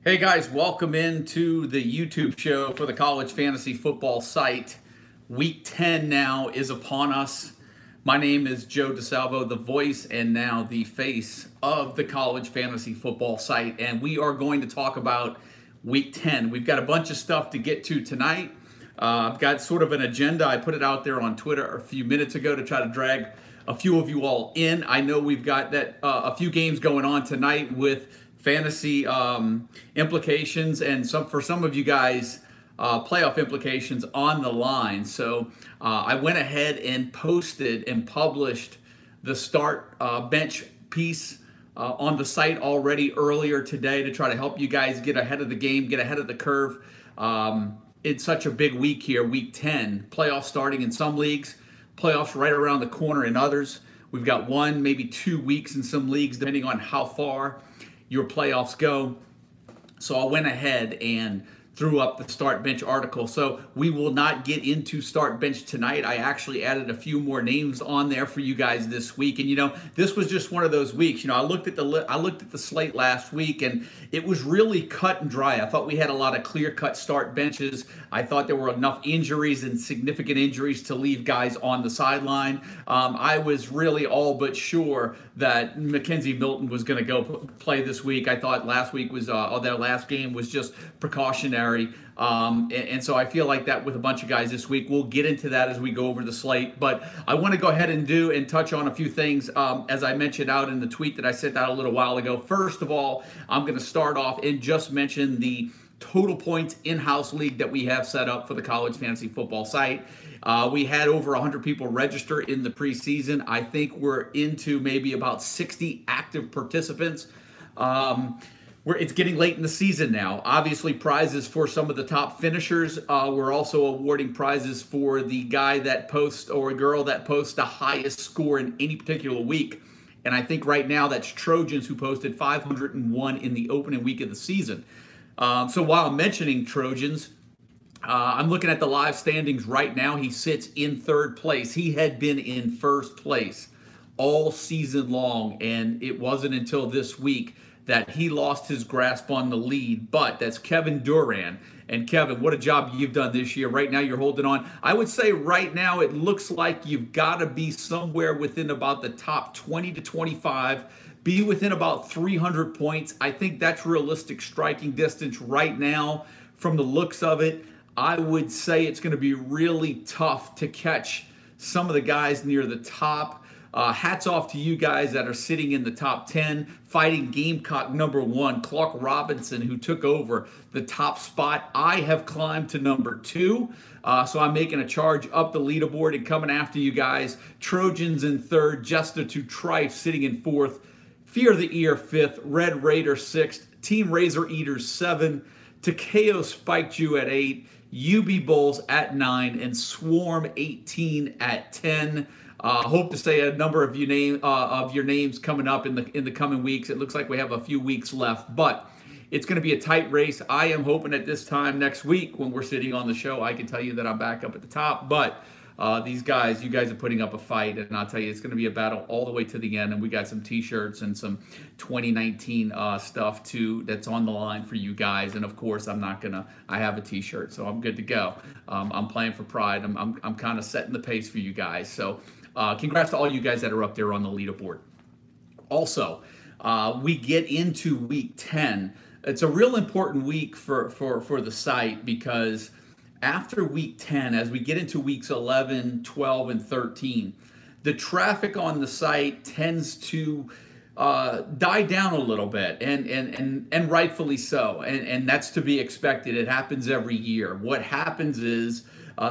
Hey guys, welcome into the YouTube show for the college fantasy football site. Week 10 now is upon us. My name is Joe DeSalvo, the voice and now the face of the college fantasy football site, and we are going to talk about Week 10. We've got a bunch of stuff to get to tonight. I've got sort of an agenda. I put it out there on Twitter a few minutes ago to try to drag a few of you all in. I know we've got a few games going on tonight with fantasy implications and for some of you guys playoff implications on the line. So I went ahead and posted and published the start bench piece on the site already earlier today to try to help you guys get ahead of the game, get ahead of the curve. It's such a big week here, week 10. Playoffs starting in some leagues, playoffs right around the corner in others. We've got 1, maybe 2 weeks in some leagues, depending on how far your playoffs go. So I went ahead and threw up the start bench article. So we will not get into start bench tonight. I actually added a few more names on there for you guys this week. And this was just one of those weeks. I looked at the slate last week and it was really cut and dry. I thought we had a lot of clear-cut start benches. I thought there were enough injuries and significant injuries to leave guys on the sideline. I was really all but sure that Mackenzie Milton was going to go play this week. I thought last week was their last game was just precautionary. And so I feel like that with a bunch of guys this week. We'll get into that as we go over the slate. But I want to go ahead and touch on a few things as I mentioned out in the tweet that I sent out a little while ago. First of all, I'm going to start off and just mention the total points in-house league that we have set up for the college fantasy football site. We had over 100 people register in the preseason. I think we're into maybe about 60 active participants. It's getting late in the season now. Obviously, prizes for some of the top finishers. We're also awarding prizes for the guy that posts or girl that posts the highest score in any particular week. And I think right now that's Trojans, who posted 501 in the opening week of the season. So while I'm mentioning Trojans, I'm looking at the live standings right now. He sits in third place. He had been in first place all season long, and it wasn't until this week that he lost his grasp on the lead. But that's Kevin Duran. And Kevin, what a job you've done this year. Right now you're holding on. I would say right now it looks like you've got to be somewhere within about the top 20 to 25, be within about 300 points. I think that's realistic striking distance right now. From the looks of it, I would say it's going to be really tough to catch some of the guys near the top. Hats off to you guys that are sitting in the top 10, fighting Gamecock number 1, Clark Robinson, who took over the top spot. I have climbed to number 2, so I'm making a charge up the leaderboard and coming after you guys. Trojans in 3rd, Jester to Trife sitting in 4th, Fear the Ear 5th, Red Raider 6th, Team Razor Eaters 7, Takeo Spiked You at 8, UB Bulls at 9, and Swarm 18 at 10. Hope to say a number of your names coming up in the coming weeks. It looks like we have a few weeks left, but it's going to be a tight race. I am hoping at this time next week when we're sitting on the show, I can tell you that I'm back up at the top. But you guys are putting up a fight, and I'll tell you, it's going to be a battle all the way to the end. And we got some T-shirts and some 2019 stuff too that's on the line for you guys. And of course, I have a T-shirt, so I'm good to go. I'm playing for pride. I'm kind of setting the pace for you guys. So. Congrats to all you guys that are up there on the leaderboard. Also, we get into week 10. It's a real important week for the site because after week 10, as we get into weeks 11, 12, and 13, the traffic on the site tends to die down a little bit, and rightfully so. And that's to be expected. It happens every year. What happens is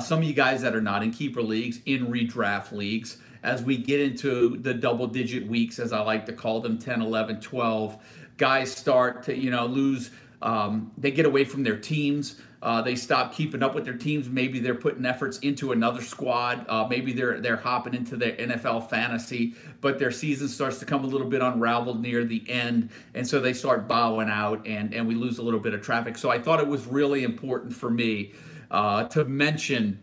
some of you guys that are not in keeper leagues, in redraft leagues, as we get into the double-digit weeks, as I like to call them, 10, 11, 12, guys start to lose. They get away from their teams. They stop keeping up with their teams. Maybe they're putting efforts into another squad. Maybe they're hopping into their NFL fantasy, but their season starts to come a little bit unraveled near the end, and so they start bowing out, and we lose a little bit of traffic. So I thought it was really important for me to mention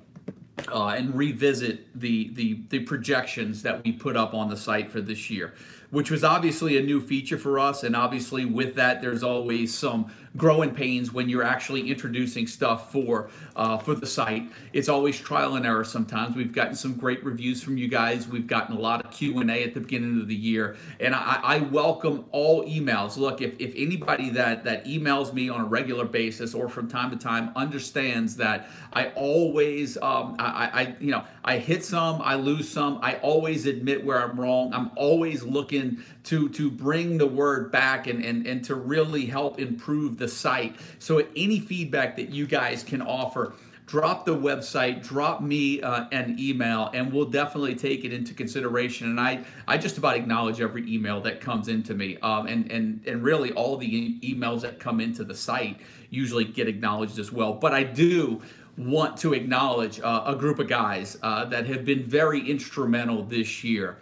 and revisit the projections that we put up on the site for this year, which was obviously a new feature for us. And obviously with that, there's always some growing pains when you're actually introducing stuff for the site. It's always trial and error sometimes. We've gotten some great reviews from you guys. We've gotten a lot of Q&A at the beginning of the year. And I welcome all emails. Look, if anybody that emails me on a regular basis or from time to time understands that I always, I hit some, I lose some. I always admit where I'm wrong. I'm always looking to bring the word back and to really help improve the site. So any feedback that you guys can offer, drop the website, drop me an email, and we'll definitely take it into consideration. And I just about acknowledge every email that comes into me. And really all the emails that come into the site usually get acknowledged as well. But I do want to acknowledge a group of guys that have been very instrumental this year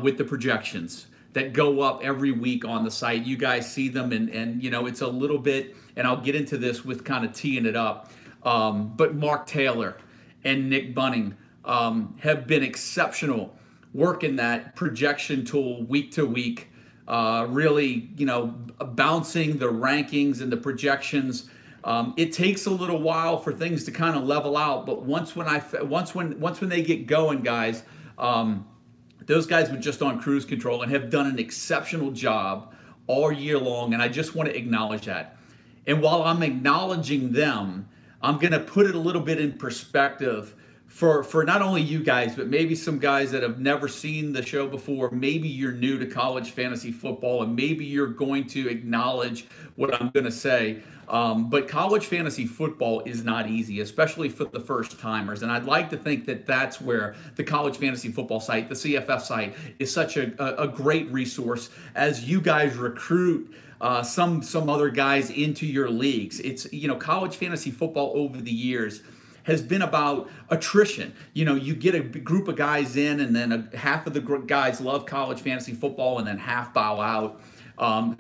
with the projections that go up every week on the site. You guys see them, and it's a little bit, and I'll get into this with kind of teeing it up, but Mark Taylor and Nick Bunning have been exceptional working that projection tool week to week, really, bouncing the rankings and the projections. It takes a little while for things to kind of level out, but once when they get going, guys, those guys were just on cruise control and have done an exceptional job all year long, and I just want to acknowledge that. And while I'm acknowledging them, I'm going to put it a little bit in perspective for not only you guys, but maybe some guys that have never seen the show before. Maybe you're new to college fantasy football, and maybe you're going to acknowledge what I'm going to say. But college fantasy football is not easy, especially for the first timers. And I'd like to think that that's where the college fantasy football site, the CFF site, is such a great resource as you guys recruit some other guys into your leagues. It's, college fantasy football over the years has been about attrition. You get a group of guys in, and then half of the guys love college fantasy football, and then half bow out.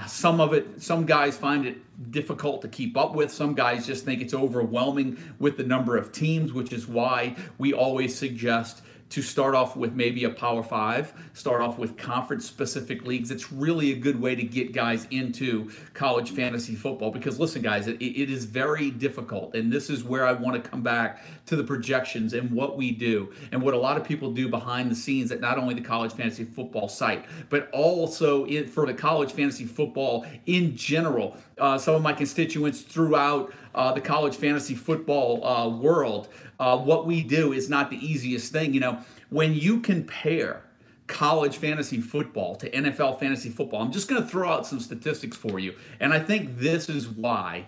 Some guys find it difficult to keep up with. Some guys just think it's overwhelming with the number of teams, which is why we always suggest to start off with maybe a Power 5, start off with conference-specific leagues. It's really a good way to get guys into college fantasy football because, listen, guys, it is very difficult, and this is where I want to come back to the projections and what we do and what a lot of people do behind the scenes at not only the college fantasy football site, but also for the college fantasy football in general. Some of my constituents throughout the college fantasy football world, what we do is not the easiest thing. When you compare college fantasy football to NFL fantasy football, I'm just going to throw out some statistics for you. And I think this is why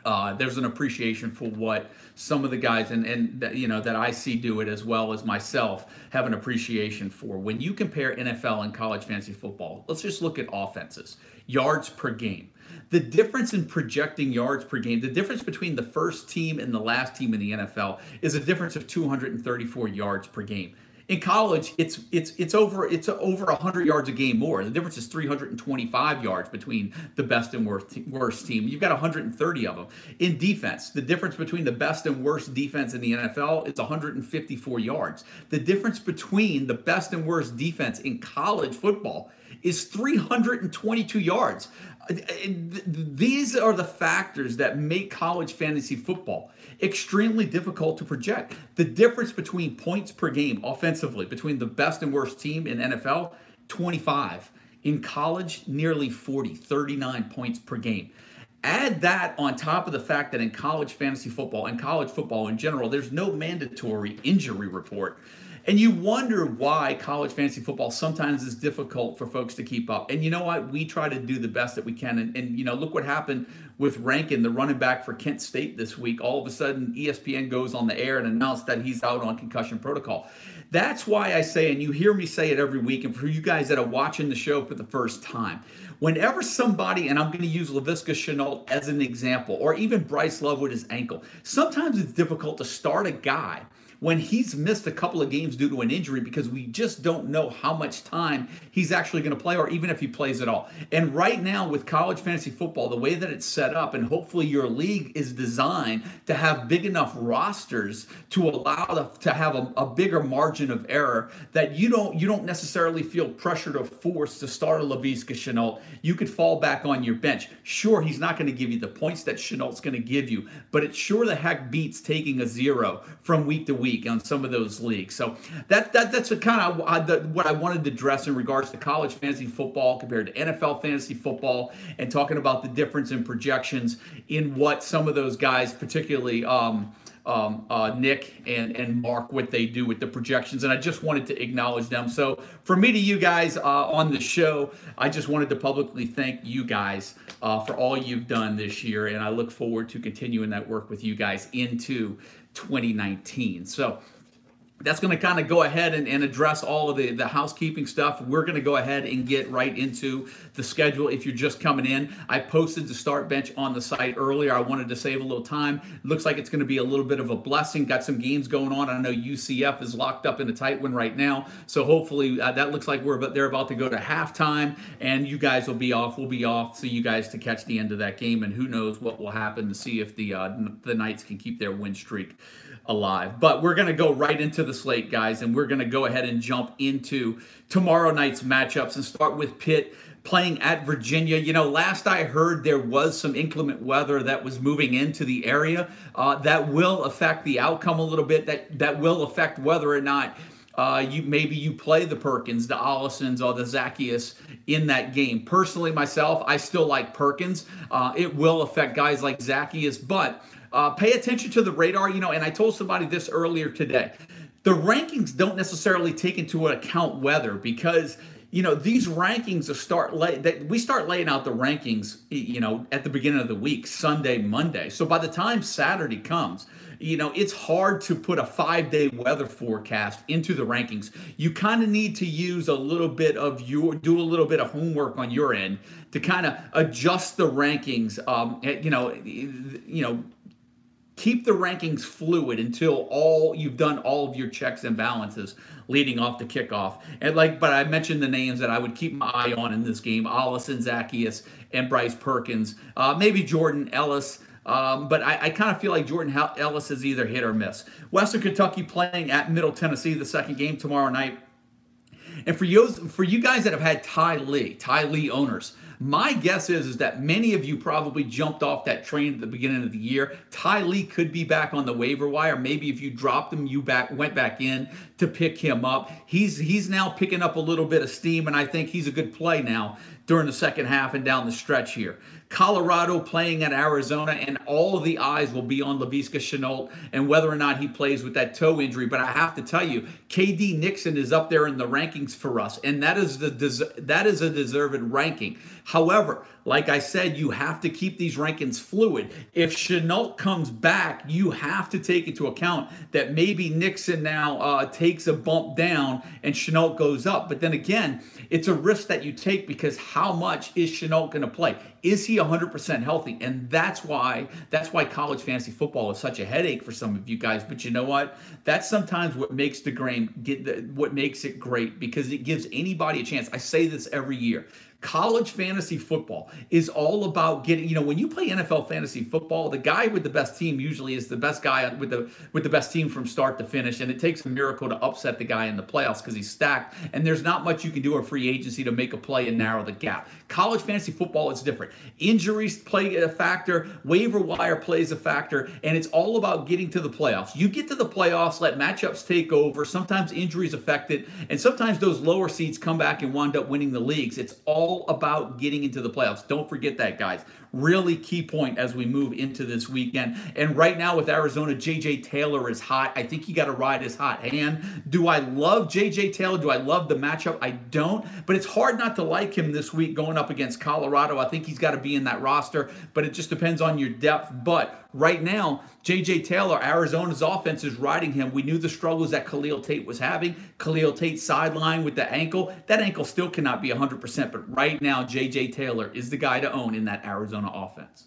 there's an appreciation for what some of the guys that I see do it as well as myself have an appreciation for. When you compare NFL and college fantasy football, let's just look at offenses, yards per game. The difference in projecting yards per game, the difference between the first team and the last team in the NFL is a difference of 234 yards per game. In college, it's over 100 yards a game more. The difference is 325 yards between the best and worst team. You've got 130 of them. In defense, the difference between the best and worst defense in the NFL is 154 yards. The difference between the best and worst defense in college football is 322 yards. These are the factors that make college fantasy football extremely difficult to project. The difference between points per game offensively between the best and worst team in NFL, 25. In college, nearly 40, 39 points per game. Add that on top of the fact that in college fantasy football and college football in general, there's no mandatory injury report. And you wonder why college fantasy football sometimes is difficult for folks to keep up. And you know what? We try to do the best that we can. And look what happened with Rankin, the running back for Kent State this week. All of a sudden, ESPN goes on the air and announced that he's out on concussion protocol. That's why I say, and you hear me say it every week, and for you guys that are watching the show for the first time, whenever somebody, and I'm going to use Laviska Shenault as an example, or even Bryce Love with his ankle, sometimes it's difficult to start a guy when he's missed a couple of games due to an injury because we just don't know how much time he's actually going to play or even if he plays at all. And right now with college fantasy football, the way that it's set up, and hopefully your league is designed to have big enough rosters to allow to have a bigger margin of error that you don't necessarily feel pressured or forced to start a Laviska Shenault. You could fall back on your bench. Sure, he's not going to give you the points that Chenault's going to give you, but it sure the heck beats taking a 0 from week to week on some of those leagues. So that's a kind of what I wanted to address in regards to college fantasy football compared to NFL fantasy football, and talking about the difference in projections in what some of those guys, particularly Nick and Mark, what they do with the projections, and I just wanted to acknowledge them. So for me to you guys on the show, I just wanted to publicly thank you guys for all you've done this year, and I look forward to continuing that work with you guys into 2019. So that's going to kind of go ahead and address all of the housekeeping stuff. We're going to go ahead and get right into the schedule. If you're just coming in, I posted the start bench on the site earlier. I wanted to save a little time. It looks like it's going to be a little bit of a blessing. Got some games going on. I know UCF is locked up in a tight one right now. So hopefully that looks like they're about to go to halftime, and you guys will be off. We'll be off so you guys to catch the end of that game, and who knows what will happen to see if the Knights can keep their win streak alive. But we're going to go right into the slate, guys, and we're going to go ahead and jump into tomorrow night's matchups and start with Pitt playing at Virginia. You know, last I heard, there was some inclement weather that was moving into the area that will affect the outcome a little bit, that will affect whether or not you play the Perkins, the Ollisons, or the Zacchaeus in that game. Personally, myself, I still like Perkins. It will affect guys like Zacchaeus, but pay attention to the radar, you know, and I told somebody this earlier today. The rankings don't necessarily take into account weather because, you know, these rankings we start laying out the rankings, you know, at the beginning of the week, Sunday, Monday. So by the time Saturday comes, you know, it's hard to put a 5-day weather forecast into the rankings. You kind of need to use do a little bit of homework on your end to kind of adjust the rankings, keep the rankings fluid until you've done all of your checks and balances leading off the kickoff. But I mentioned the names that I would keep my eye on in this game: Ollison, Zacchaeus, and Bryce Perkins. Maybe Jordan Ellis. But I kind of feel like Jordan Ellis is either hit or miss. Western Kentucky playing at Middle Tennessee, the second game tomorrow night. And for you guys that have had Ty Lee owners, my guess is that many of you probably jumped off that train at the beginning of the year. Ty Lee could be back on the waiver wire. Maybe if you dropped him, you went back in to pick him up. He's now picking up a little bit of steam, and I think he's a good play now during the second half and down the stretch here. Colorado playing at Arizona, and all of the eyes will be on Laviska Shenault and whether or not he plays with that toe injury. But I have to tell you, KD Nixon is up there in the rankings for us, and that is a deserved ranking. However, like I said, you have to keep these rankings fluid. If Shenault comes back, you have to take into account that maybe Nixon now takes a bump down and Shenault goes up. But then again, it's a risk that you take because how much is Shenault going to play? Is he 100% healthy? And that's why college fantasy football is such a headache for some of you guys. But you know what? That's sometimes what makes what makes it great, because it gives anybody a chance. I say this every year. College fantasy football is all about getting, you know, when you play NFL fantasy football, the guy with the best team usually is the best guy with the best team from start to finish, and it takes a miracle to upset the guy in the playoffs because he's stacked, and there's not much you can do in free agency to make a play and narrow the gap. College fantasy football is different. Injuries play a factor, waiver wire plays a factor, and it's all about getting to the playoffs. You get to the playoffs, let matchups take over, sometimes injuries affect it, and sometimes those lower seeds come back and wind up winning the leagues. It's all about getting into the playoffs. Don't forget that, guys. Really key point as we move into this weekend. And right now with Arizona, J.J. Taylor is hot. I think you got to ride his hot hand. Do I love J.J. Taylor? Do I love the matchup? I don't. But it's hard not to like him this week going up against Colorado. I think he's got to be in that roster, but it just depends on your depth. But right now, J.J. Taylor, Arizona's offense is riding him. We knew the struggles that Khalil Tate was having. Khalil Tate sidelined with the ankle. That ankle still cannot be 100%, but right now, J.J. Taylor is the guy to own in that Arizona offense.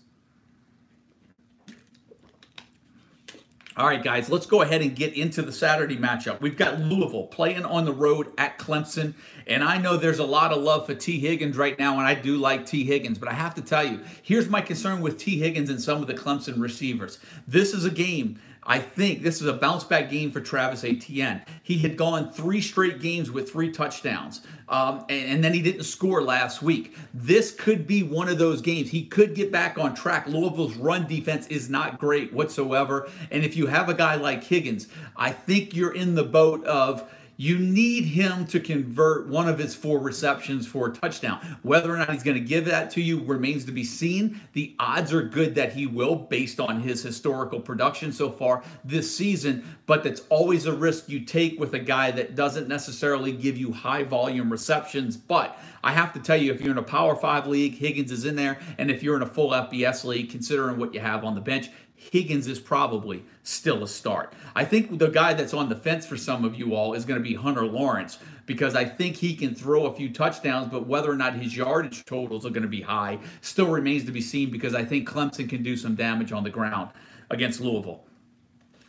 All right, guys, let's go ahead and get into the Saturday matchup. We've got Louisville playing on the road at Clemson, and I know there's a lot of love for T. Higgins right now, and I do like T. Higgins, but I have to tell you, here's my concern with T. Higgins and some of the Clemson receivers. This is a game, I think this is a bounce-back game for Travis Etienne. He had gone 3 straight games with 3 touchdowns, and then he didn't score last week. This could be one of those games. He could get back on track. Louisville's run defense is not great whatsoever, and if you have a guy like Higgins, I think you're in the boat of you need him to convert one of his 4 receptions for a touchdown. Whether or not he's going to give that to you remains to be seen. The odds are good that he will based on his historical production so far this season, but that's always a risk you take with a guy that doesn't necessarily give you high volume receptions. But I have to tell you, if you're in a Power 5 league, Higgins is in there, and if you're in a full FBS league, considering what you have on the bench, Higgins is probably still a start. I think the guy that's on the fence for some of you all is going to be Hunter Lawrence, because I think he can throw a few touchdowns, but whether or not his yardage totals are going to be high still remains to be seen, because I think Clemson can do some damage on the ground against Louisville.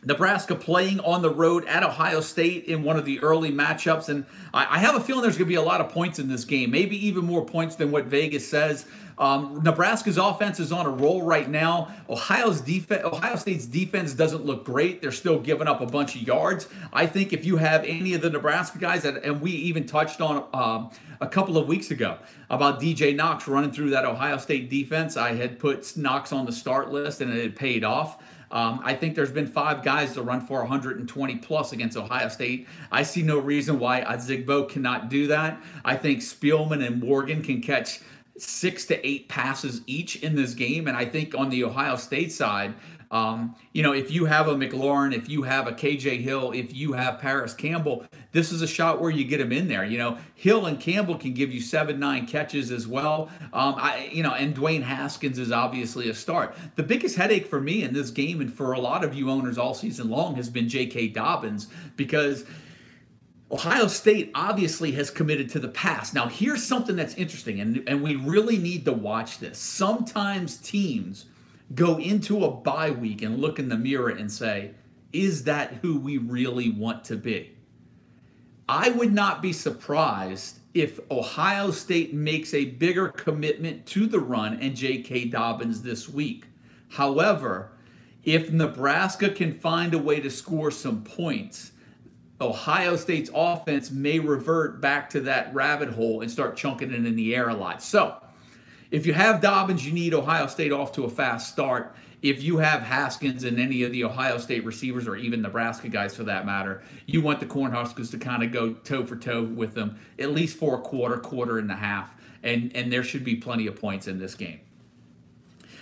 Nebraska playing on the road at Ohio State in one of the early matchups, and I have a feeling there's going to be a lot of points in this game, maybe even more points than what Vegas says. Nebraska's offense is on a roll right now. Ohio State's defense doesn't look great. They're still giving up a bunch of yards. I think if you have any of the Nebraska guys, and we even touched on a couple of weeks ago about DJ Knox running through that Ohio State defense, I had put Knox on the start list, and it had paid off. I think there's been 5 guys to run for 120 plus against Ohio State. I see no reason why Ozigbo cannot do that. I think Spielman and Morgan can catch 6 to 8 passes each in this game. And I think on the Ohio State side, if you have a McLaurin, if you have a KJ Hill, if you have Paris Campbell, this is a shot where you get him in there. Hill and Campbell can give you 7-9 catches as well. And Dwayne Haskins is obviously a start. The biggest headache for me in this game, and for a lot of you owners all season long, has been J.K. Dobbins, because Ohio State obviously has committed to the pass. Now, here's something that's interesting, and we really need to watch this. Sometimes teams go into a bye week and look in the mirror and say, is that who we really want to be? I would not be surprised if Ohio State makes a bigger commitment to the run and J.K. Dobbins this week. However, if Nebraska can find a way to score some points, Ohio State's offense may revert back to that rabbit hole and start chunking it in the air a lot. So, if you have Dobbins, you need Ohio State off to a fast start. If you have Haskins and any of the Ohio State receivers, or even Nebraska guys for that matter, you want the Cornhuskers to kind of go toe for toe with them, at least for a quarter and a half. And there should be plenty of points in this game.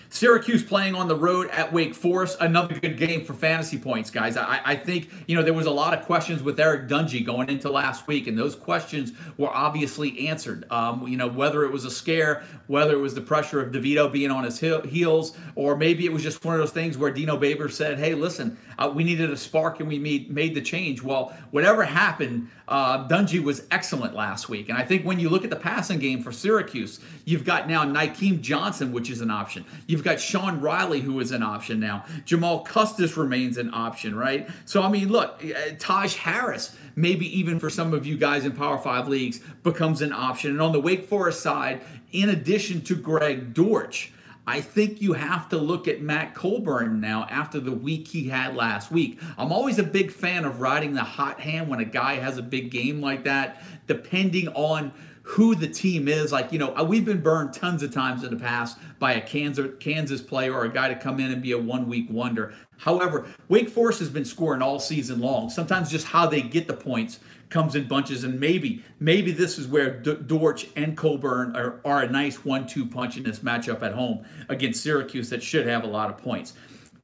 Syracuse playing on the road at Wake Forest, another good game for fantasy points, guys. I think, there was a lot of questions with Eric Dungey going into last week, and those questions were obviously answered. Whether it was a scare, whether it was the pressure of DeVito being on his heels, or maybe it was just one of those things where Dino Baber said, hey, listen, we needed a spark and we made the change. Well, whatever happened, Dungey was excellent last week. And I think when you look at the passing game for Syracuse, you've got now Nykeem Johnson, which is an option. You've got Sean Riley, who is an option now. Jamal Custis remains an option, right? So, look, Taj Harris, maybe even for some of you guys in Power 5 leagues, becomes an option. And on the Wake Forest side, in addition to Greg Dortch, I think you have to look at Matt Colburn now after the week he had last week. I'm always a big fan of riding the hot hand when a guy has a big game like that, depending on who the team is. We've been burned tons of times in the past by a Kansas player or a guy to come in and be a one-week wonder. However, Wake Forest has been scoring all season long. Sometimes just how they get the points comes in bunches, and maybe this is where Dortch and Colburn are a nice 1-2 punch in this matchup at home against Syracuse that should have a lot of points.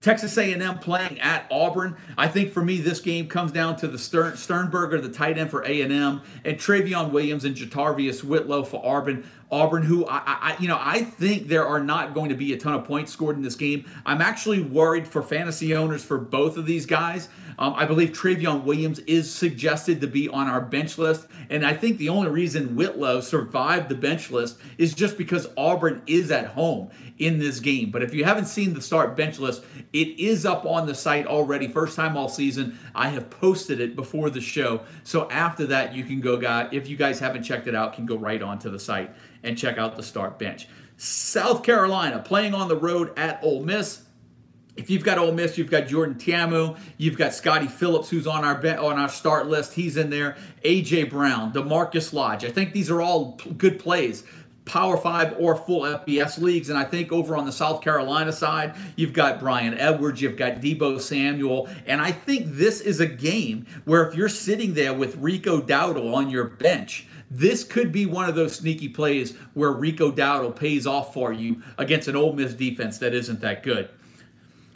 Texas A&M playing at Auburn. I think for me, this game comes down to the Sternberger, the tight end for A&M, and Travion Williams and Jatarvius Whitlow for Auburn. Auburn, who I think there are not going to be a ton of points scored in this game. I'm actually worried for fantasy owners for both of these guys. I believe Travion Williams is suggested to be on our bench list, and I think the only reason Whitlow survived the bench list is just because Auburn is at home in this game. But if you haven't seen the start bench list, it is up on the site already. First time all season. I have posted it before the show. So after that, you can go, if you guys haven't checked it out, can go right onto the site and check out the start bench. South Carolina playing on the road at Ole Miss. If you've got Ole Miss, you've got Jordan Ta'amu, you've got Scotty Phillips, who's on our start list. He's in there. A.J. Brown, DeMarcus Lodge. I think these are all good plays. Power 5 or full FBS leagues. And I think over on the South Carolina side, you've got Brian Edwards, you've got Debo Samuel. And I think this is a game where if you're sitting there with Rico Dowdle on your bench, this could be one of those sneaky plays where Rico Dowdle pays off for you against an Ole Miss defense that isn't that good.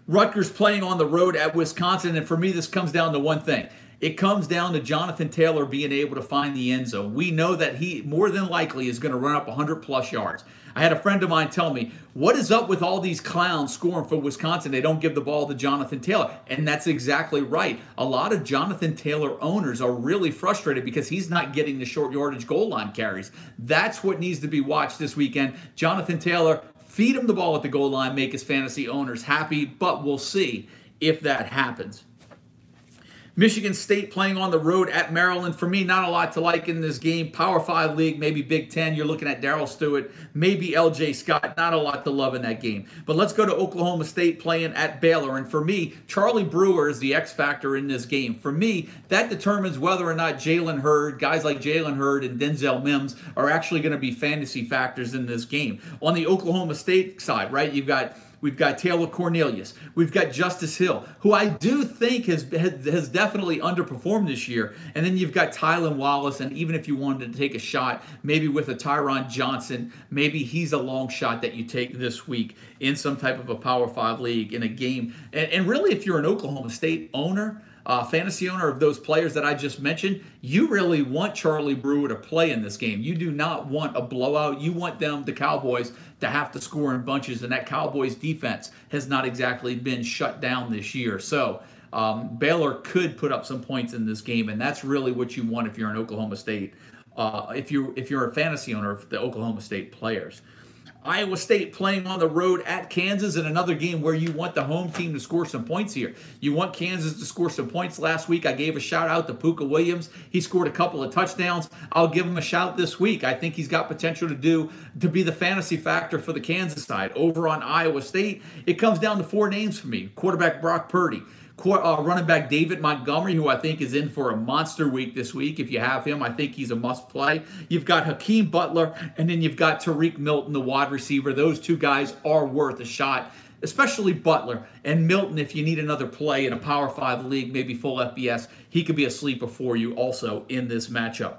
Rutgers playing on the road at Wisconsin, and for me, this comes down to one thing. It comes down to Jonathan Taylor being able to find the end zone. We know that he more than likely is going to run up 100-plus yards. I had a friend of mine tell me, what is up with all these clowns scoring for Wisconsin? They don't give the ball to Jonathan Taylor. And that's exactly right. A lot of Jonathan Taylor owners are really frustrated because he's not getting the short yardage goal line carries. That's what needs to be watched this weekend. Jonathan Taylor, feed him the ball at the goal line, make his fantasy owners happy, but we'll see if that happens. Michigan State playing on the road at Maryland. For me, not a lot to like in this game. Power 5 league, maybe Big Ten. You're looking at Darrell Stewart, maybe L.J. Scott. Not a lot to love in that game. But let's go to Oklahoma State playing at Baylor. And for me, Charlie Brewer is the X factor in this game. For me, that determines whether or not Jalen Hurd, guys like Jalen Hurd and Denzel Mims are actually going to be fantasy factors in this game. On the Oklahoma State side, right, we've got Taylor Cornelius. We've got Justice Hill, who I do think has definitely underperformed this year. And then you've got Tylan Wallace, and even if you wanted to take a shot, maybe with a Tyron Johnson, maybe he's a long shot that you take this week in some type of a Power 5 league in a game. And really, if you're an Oklahoma State owner, fantasy owner of those players that I just mentioned, you really want Charlie Brewer to play in this game. You do not want a blowout. You want the Cowboys, to have to score in bunches, and that Cowboys defense has not exactly been shut down this year. So Baylor could put up some points in this game, and that's really what you want if you're an Oklahoma State, if you're a fantasy owner of the Oklahoma State players. Iowa State playing on the road at Kansas in another game where you want the home team to score some points here. You want Kansas to score some points. Last week I gave a shout out to Puka Williams. He scored a couple of touchdowns. I'll give him a shout this week. I think he's got potential to be the fantasy factor for the Kansas side. Over on Iowa State, it comes down to 4 names for me. Quarterback Brock Purdy. Running back David Montgomery, who I think is in for a monster week this week. If you have him, I think he's a must-play. You've got Hakeem Butler, and then you've got Tariq Milton, the wide receiver. Those two guys are worth a shot, especially Butler. And Milton, if you need another play in a Power 5 league, maybe full FBS, he could be a sleeper for you also in this matchup.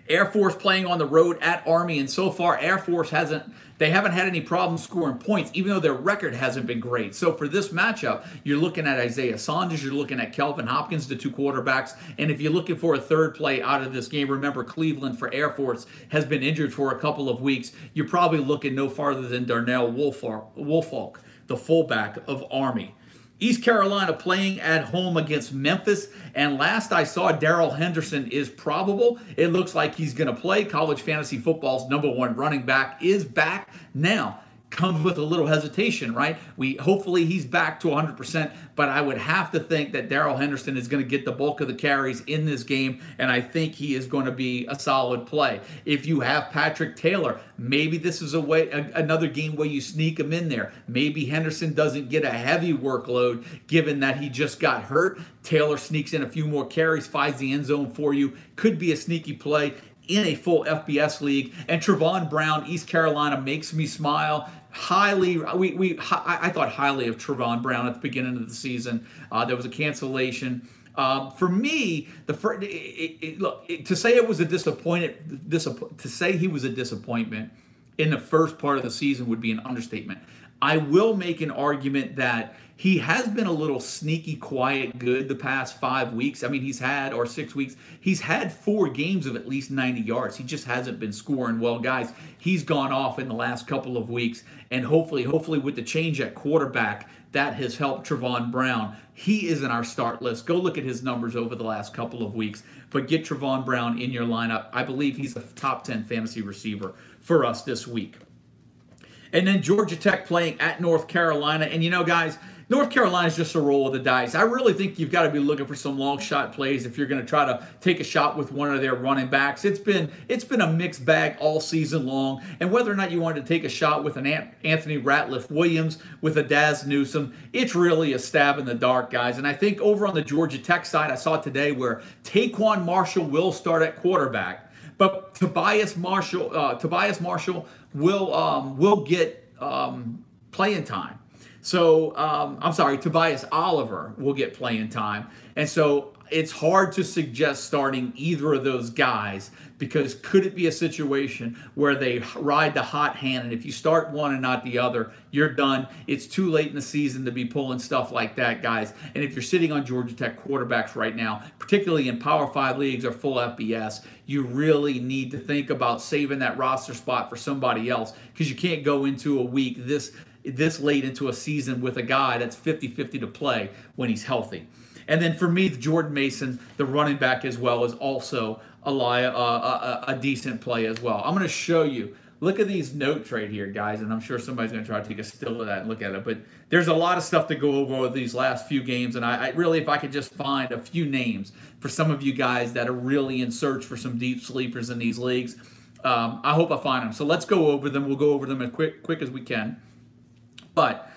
Air Force playing on the road at Army, and so far Air Force haven't had any problems scoring points, even though their record hasn't been great. So for this matchup, you're looking at Isaiah Saunders, you're looking at Kelvin Hopkins, the 2 quarterbacks, and if you're looking for a third play out of this game, remember Cleveland for Air Force has been injured for a couple of weeks. You're probably looking no farther than Darnell Woolfolk, the fullback of Army. East Carolina playing at home against Memphis, and last I saw, Darrell Henderson is probable. It looks like he's going to play. College Fantasy Football's #1 running back is back now. Comes with a little hesitation, right? Hopefully he's back to 100%, but I would have to think that Darrell Henderson is going to get the bulk of the carries in this game, and I think he is going to be a solid play. If you have Patrick Taylor, maybe this is another game where you sneak him in there. Maybe Henderson doesn't get a heavy workload given that he just got hurt. Taylor sneaks in a few more carries, finds the end zone for you. Could be a sneaky play in a full FBS league. And Trevon Brown, East Carolina, makes me smile. I thought highly of Trevon Brown at the beginning of the season. There was a cancellation. For me, to say he was a disappointment in the first part of the season would be an understatement. I will make an argument that he has been a little sneaky, quiet, good the past 5 weeks. I mean, or 6 weeks. He's had 4 games of at least 90 yards. He just hasn't been scoring well, guys. He's gone off in the last couple of weeks, and hopefully with the change at quarterback, that has helped Trevon Brown. He is in our start list. Go look at his numbers over the last couple of weeks, but get Trevon Brown in your lineup. I believe he's a top 10 fantasy receiver for us this week. And then Georgia Tech playing at North Carolina. And guys, North Carolina is just a roll of the dice. I really think you've got to be looking for some long shot plays if you're going to try to take a shot with one of their running backs. It's been a mixed bag all season long. And whether or not you wanted to take a shot with an Anthony Ratliff Williams, with a Daz Newsome, it's really a stab in the dark, guys. And I think over on the Georgia Tech side, I saw today where Taquan Marshall will start at quarterback, but Tobias Marshall will get playing time. So, I'm sorry, Tobias Oliver will get playing time. And so it's hard to suggest starting either of those guys, because could it be a situation where they ride the hot hand, and if you start one and not the other, you're done. It's too late in the season to be pulling stuff like that, guys. And if you're sitting on Georgia Tech quarterbacks right now, particularly in Power 5 leagues or full FBS, you really need to think about saving that roster spot for somebody else, because you can't go into a week this late into a season with a guy that's 50-50 to play when he's healthy. And then for me, Jordan Mason, the running back as well, is also a decent play as well. I'm going to show you. Look at these notes right here, guys, and I'm sure somebody's going to try to take a still of that and look at it. But there's a lot of stuff to go over these last few games, and I really, if I could just find a few names for some of you guys that are really in search for some deep sleepers in these leagues, I hope I find them. So let's go over them. We'll go over them as quick as we can. But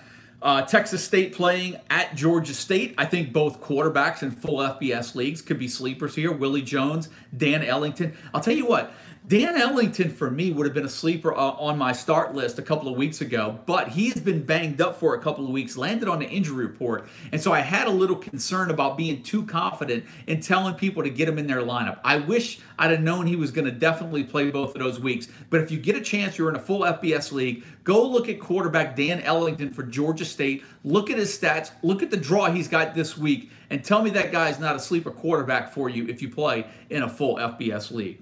Texas State playing at Georgia State. I think both quarterbacks in full FBS leagues could be sleepers here. Willie Jones, Dan Ellington. I'll tell you what, Dan Ellington for me would have been a sleeper on my start list a couple of weeks ago, but he's been banged up for a couple of weeks, landed on the injury report, and so I had a little concern about being too confident in telling people to get him in their lineup. I wish I'd have known he was going to definitely play both of those weeks, but if you get a chance, you're in a full FBS league, go look at quarterback Dan Ellington for Georgia State, look at his stats, look at the draw he's got this week, and tell me that guy's not a sleeper quarterback for you if you play in a full FBS league.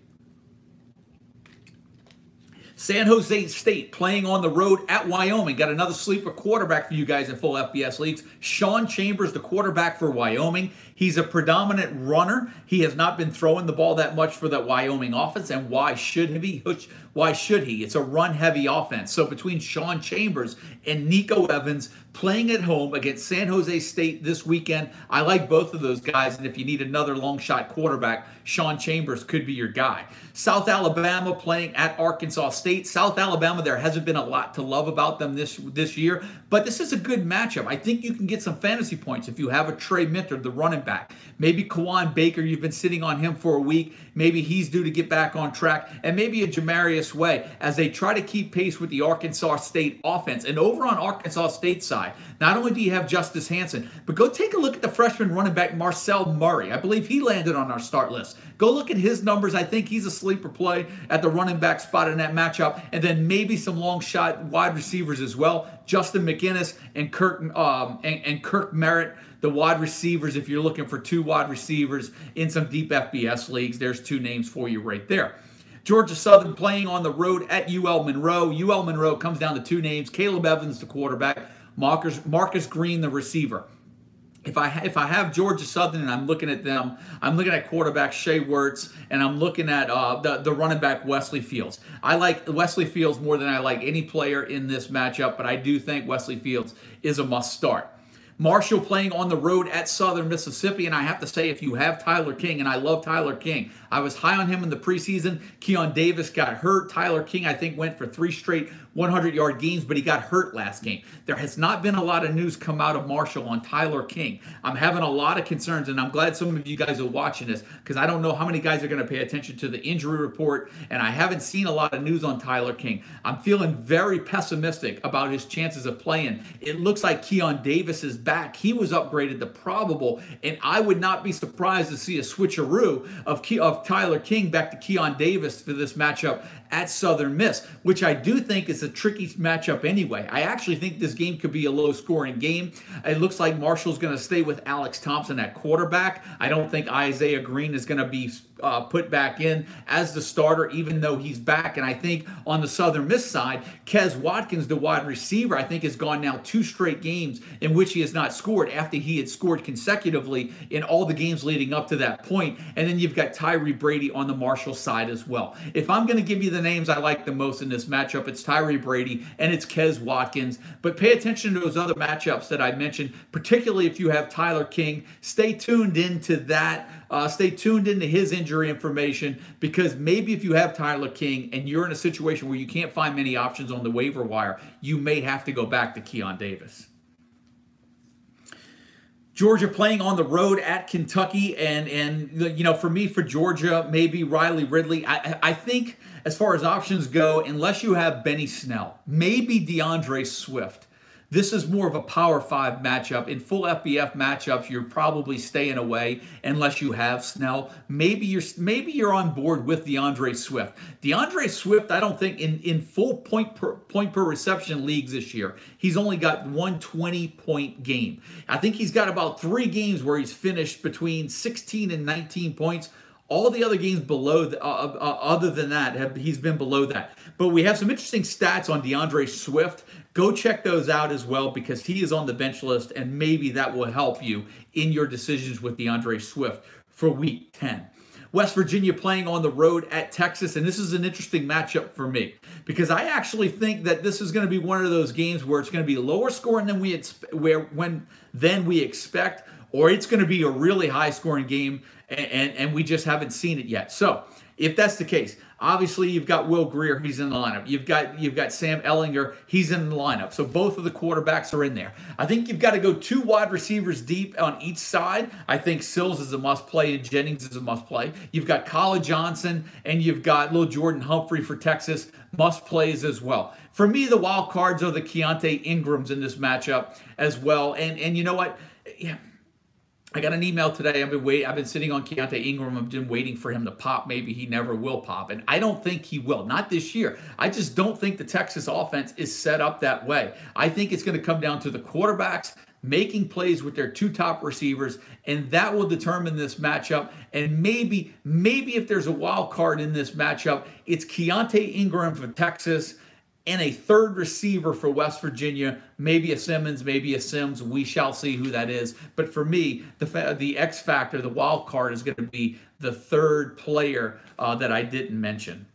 San Jose State playing on the road at Wyoming. Got another sleeper quarterback for you guys in full FBS leagues. Sean Chambers, the quarterback for Wyoming. He's a predominant runner. He has not been throwing the ball that much for that Wyoming offense, and why should he? Why should he? It's a run-heavy offense. So between Sean Chambers and Nico Evans playing at home against San Jose State this weekend, I like both of those guys, and if you need another long-shot quarterback, Sean Chambers could be your guy. South Alabama playing at Arkansas State. South Alabama, there hasn't been a lot to love about them this year, but this is a good matchup. I think you can get some fantasy points if you have a Trey Minter, the running back. Maybe Kawan Baker, you've been sitting on him for a week. Maybe he's due to get back on track. And maybe a Jamarius Way as they try to keep pace with the Arkansas State offense. And over on Arkansas State side, not only do you have Justice Hansen, but go take a look at the freshman running back Marcel Murray. I believe he landed on our start list. Go look at his numbers. I think he's a sleeper play at the running back spot in that matchup. And then maybe some long shot wide receivers as well. Justin McInnes and Kirk Merritt, the wide receivers. If you're looking for 2 wide receivers in some deep FBS leagues, there's 2 names for you right there. Georgia Southern playing on the road at UL Monroe. UL Monroe comes down to 2 names. Caleb Evans, the quarterback. Marcus Green, the receiver. If I have Georgia Southern and I'm looking at them, I'm looking at quarterback Shea Wertz, and I'm looking at the running back Wesley Fields. I like Wesley Fields more than I like any player in this matchup, but I do think Wesley Fields is a must start. Marshall playing on the road at Southern Mississippi, and I have to say, if you have Tyler King, and I love Tyler King, I was high on him in the preseason. Keon Davis got hurt. Tyler King, I think, went for 3 straight 100-yard games, but he got hurt last game. There has not been a lot of news come out of Marshall on Tyler King. I'm having a lot of concerns, and I'm glad some of you guys are watching this, because I don't know how many guys are going to pay attention to the injury report, and I haven't seen a lot of news on Tyler King. I'm feeling very pessimistic about his chances of playing. It looks like Keon Davis is back back, he was upgraded to probable, and I would not be surprised to see a switcheroo of Tyler King back to Keon Davis for this matchup at Southern Miss, which I do think is a tricky matchup anyway. I actually think this game could be a low-scoring game. It looks like Marshall's going to stay with Alex Thompson at quarterback. I don't think Isaiah Green is going to be put back in as the starter, even though he's back. And I think on the Southern Miss side, Kez Watkins, the wide receiver, I think has gone now 2 straight games in which he has not scored after he had scored consecutively in all the games leading up to that point. And then you've got Tyree Brady on the Marshall side as well. If I'm going to give you the names I like the most in this matchup, it's Tyree Brady and it's Kez Watkins. But pay attention to those other matchups that I mentioned, particularly if you have Tyler King. Stay tuned into that. Stay tuned into his injury information, because maybe if you have Tyler King and you're in a situation where you can't find many options on the waiver wire, you may have to go back to Keon Davis. Georgia playing on the road at Kentucky, and you know, for me, for Georgia, maybe Riley Ridley. I think as far as options go, unless you have Benny Snell, maybe DeAndre Swift. This is more of a Power 5 matchup. In full FBF matchups, you're probably staying away unless you have Snell. Maybe you're on board with DeAndre Swift. DeAndre Swift, I don't think in full point per reception leagues this year, he's only got 1 20-point game. I think he's got about 3 games where he's finished between 16 and 19 points. All the other games below, other than that, he's been below that. But we have some interesting stats on DeAndre Swift. Go check those out as well, because he is on the bench list, and maybe that will help you in your decisions with DeAndre Swift for Week 10. West Virginia playing on the road at Texas, and this is an interesting matchup for me, because I actually think that this is going to be one of those games where it's going to be lower scoring than we expect, or it's going to be a really high scoring game, and we just haven't seen it yet. So if that's the case, obviously you've got Will Grier, he's in the lineup. You've got Sam Ehlinger, he's in the lineup. So both of the quarterbacks are in there. I think you've got to go 2 wide receivers deep on each side. I think Sills is a must-play and Jennings is a must-play. You've got Kyle Johnson and you've got Lil Jordan Humphrey for Texas, must-plays as well. For me, the wild cards are the Keontae Ingrams in this matchup as well. And you know what? Yeah. I got an email today. I've been sitting on Keontae Ingram. I've been waiting for him to pop. Maybe he never will pop. And I don't think he will. Not this year. I just don't think the Texas offense is set up that way. I think it's going to come down to the quarterbacks making plays with their 2 top receivers, and that will determine this matchup. And maybe if there's a wild card in this matchup, it's Keontae Ingram for Texas and a 3rd receiver for West Virginia, maybe a Simmons, maybe a Sims. We shall see who that is. But for me, the X factor, the wild card, is going to be the 3rd player that I didn't mention.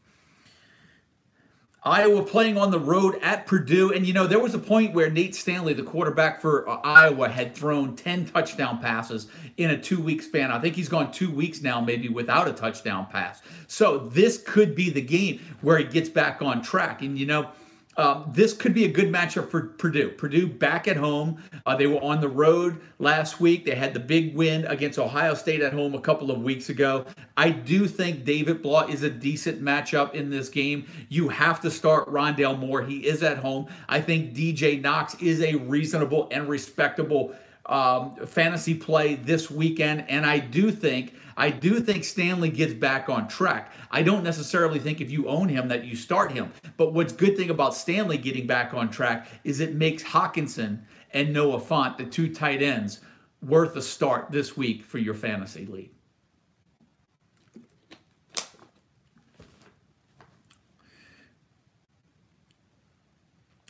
Iowa playing on the road at Purdue. And, you know, there was a point where Nate Stanley, the quarterback for Iowa, had thrown 10 touchdown passes in a 2-week span. I think he's gone 2 weeks now, maybe without a touchdown pass. So this could be the game where he gets back on track. And, you know, this could be a good matchup for Purdue. Purdue back at home. They were on the road last week. They had the big win against Ohio State at home a couple of weeks ago. I do think David Blah is a decent matchup in this game. You have to start Rondale Moore. He is at home. I think DJ Knox is a reasonable and respectable fantasy play this weekend, and I do think Stanley gets back on track. I don't necessarily think if you own him that you start him, but what's good thing about Stanley getting back on track is it makes Hawkinson and Noah Fant, the 2 tight ends, worth a start this week for your fantasy league.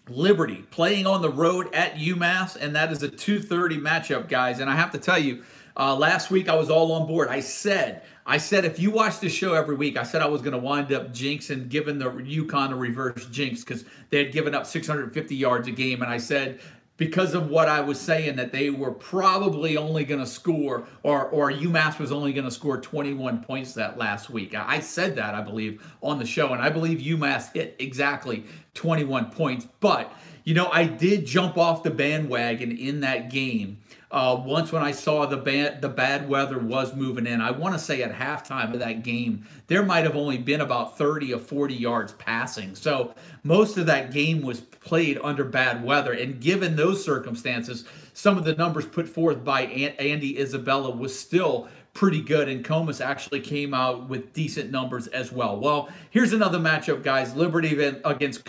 Liberty playing on the road at UMass, and that is a 2:30 matchup, guys. And I have to tell you, last week I was all on board. I said if you watch this show every week, I said I was going to wind up jinxing, giving the UConn a reverse jinx because they had given up 650 yards a game. And I said, because of what I was saying, that they were probably only going to score, or UMass was only going to score 21 points that last week. I said that, I believe, on the show, and I believe UMass hit exactly 21 points. But, you know, I did jump off the bandwagon in that game once when I saw the bad weather was moving in. I want to say at halftime of that game, there might have only been about 30 or 40 yards passing. So most of that game was played under bad weather. And given those circumstances, some of the numbers put forth by Andy Isabella was still pretty good, and Comus actually came out with decent numbers as well. Well, here's another matchup, guys. Liberty against at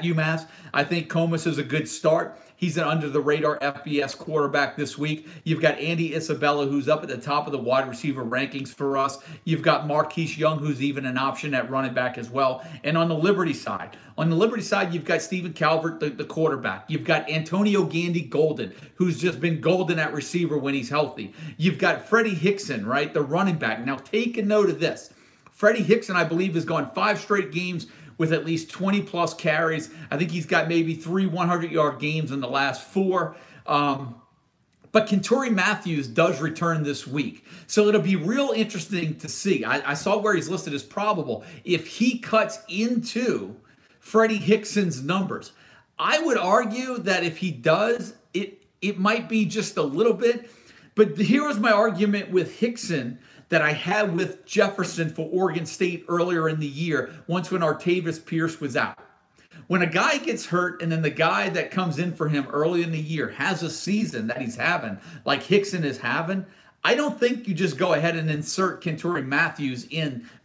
UMass. I think Comus is a good start. He's an under-the-radar FBS quarterback this week. You've got Andy Isabella, who's up at the top of the wide receiver rankings for us. You've got Marquise Young, who's even an option at running back as well. And on the Liberty side, you've got Stephen Calvert, the quarterback. You've got Antonio Gandy Golden, who's just been golden at receiver when he's healthy. You've got Freddie Hickson, right, the running back. Now, take a note of this. Freddie Hickson, I believe, has gone 5 straight games with at least 20-plus carries. I think he's got maybe 3 100-yard games in the last 4. But Kentori Matthews does return this week. So it'll be real interesting to see. I saw where he's listed as probable. If he cuts into Freddie Hickson's numbers, I would argue that if he does, it might be just a little bit. But here was my argument with Hickson that I had with Jefferson for Oregon State earlier in the year, once when Artavis Pierce was out. When a guy gets hurt and then the guy that comes in for him early in the year has a season that he's having, like Hickson is having, I don't think you just go ahead and insert Kentori Matthews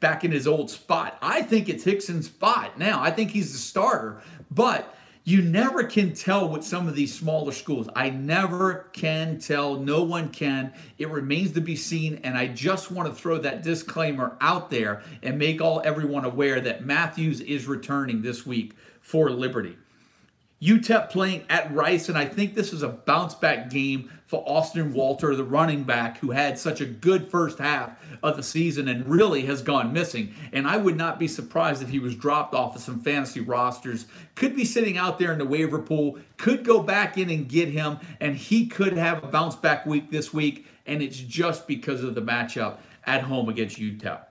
back in his old spot. I think it's Hickson's spot. Now, I think he's the starter, but you never can tell with some of these smaller schools. I never can tell. No one can. It remains to be seen, and I just want to throw that disclaimer out there and make everyone aware that Matthews is returning this week for Liberty. UTEP playing at Rice, and I think this is a bounce-back game for Austin Walter, the running back, who had such a good first half of the season and really has gone missing. And I would not be surprised if he was dropped off of some fantasy rosters. Could be sitting out there in the waiver pool, could go back in and get him, and he could have a bounce-back week this week, and it's just because of the matchup at home against UTEP.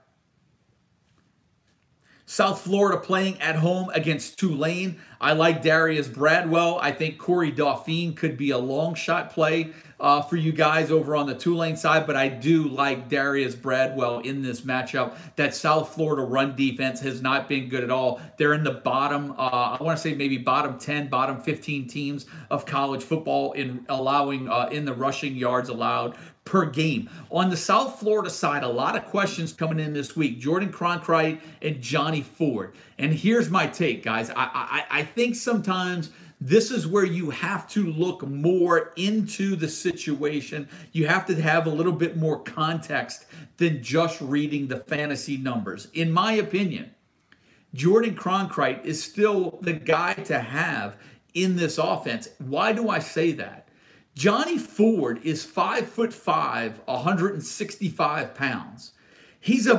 South Florida playing at home against Tulane. I like Darius Bradwell. I think Corey Dauphine could be a long shot play for you guys over on the Tulane side, but I do like Darius Bradwell in this matchup. That South Florida run defense has not been good at all. They're in the bottom, I want to say maybe bottom 10, bottom 15 teams of college football in allowing in the rushing yards allowed per game. On the South Florida side, a lot of questions coming in this week. Jordan Cronkrite and Johnny Ford. And here's my take, guys. I think sometimes this is where you have to look more into the situation. You have to have a little bit more context than just reading the fantasy numbers. In my opinion, Jordan Cronkrite is still the guy to have in this offense. Why do I say that? Johnny Ford is 5'5", 165 pounds. He's a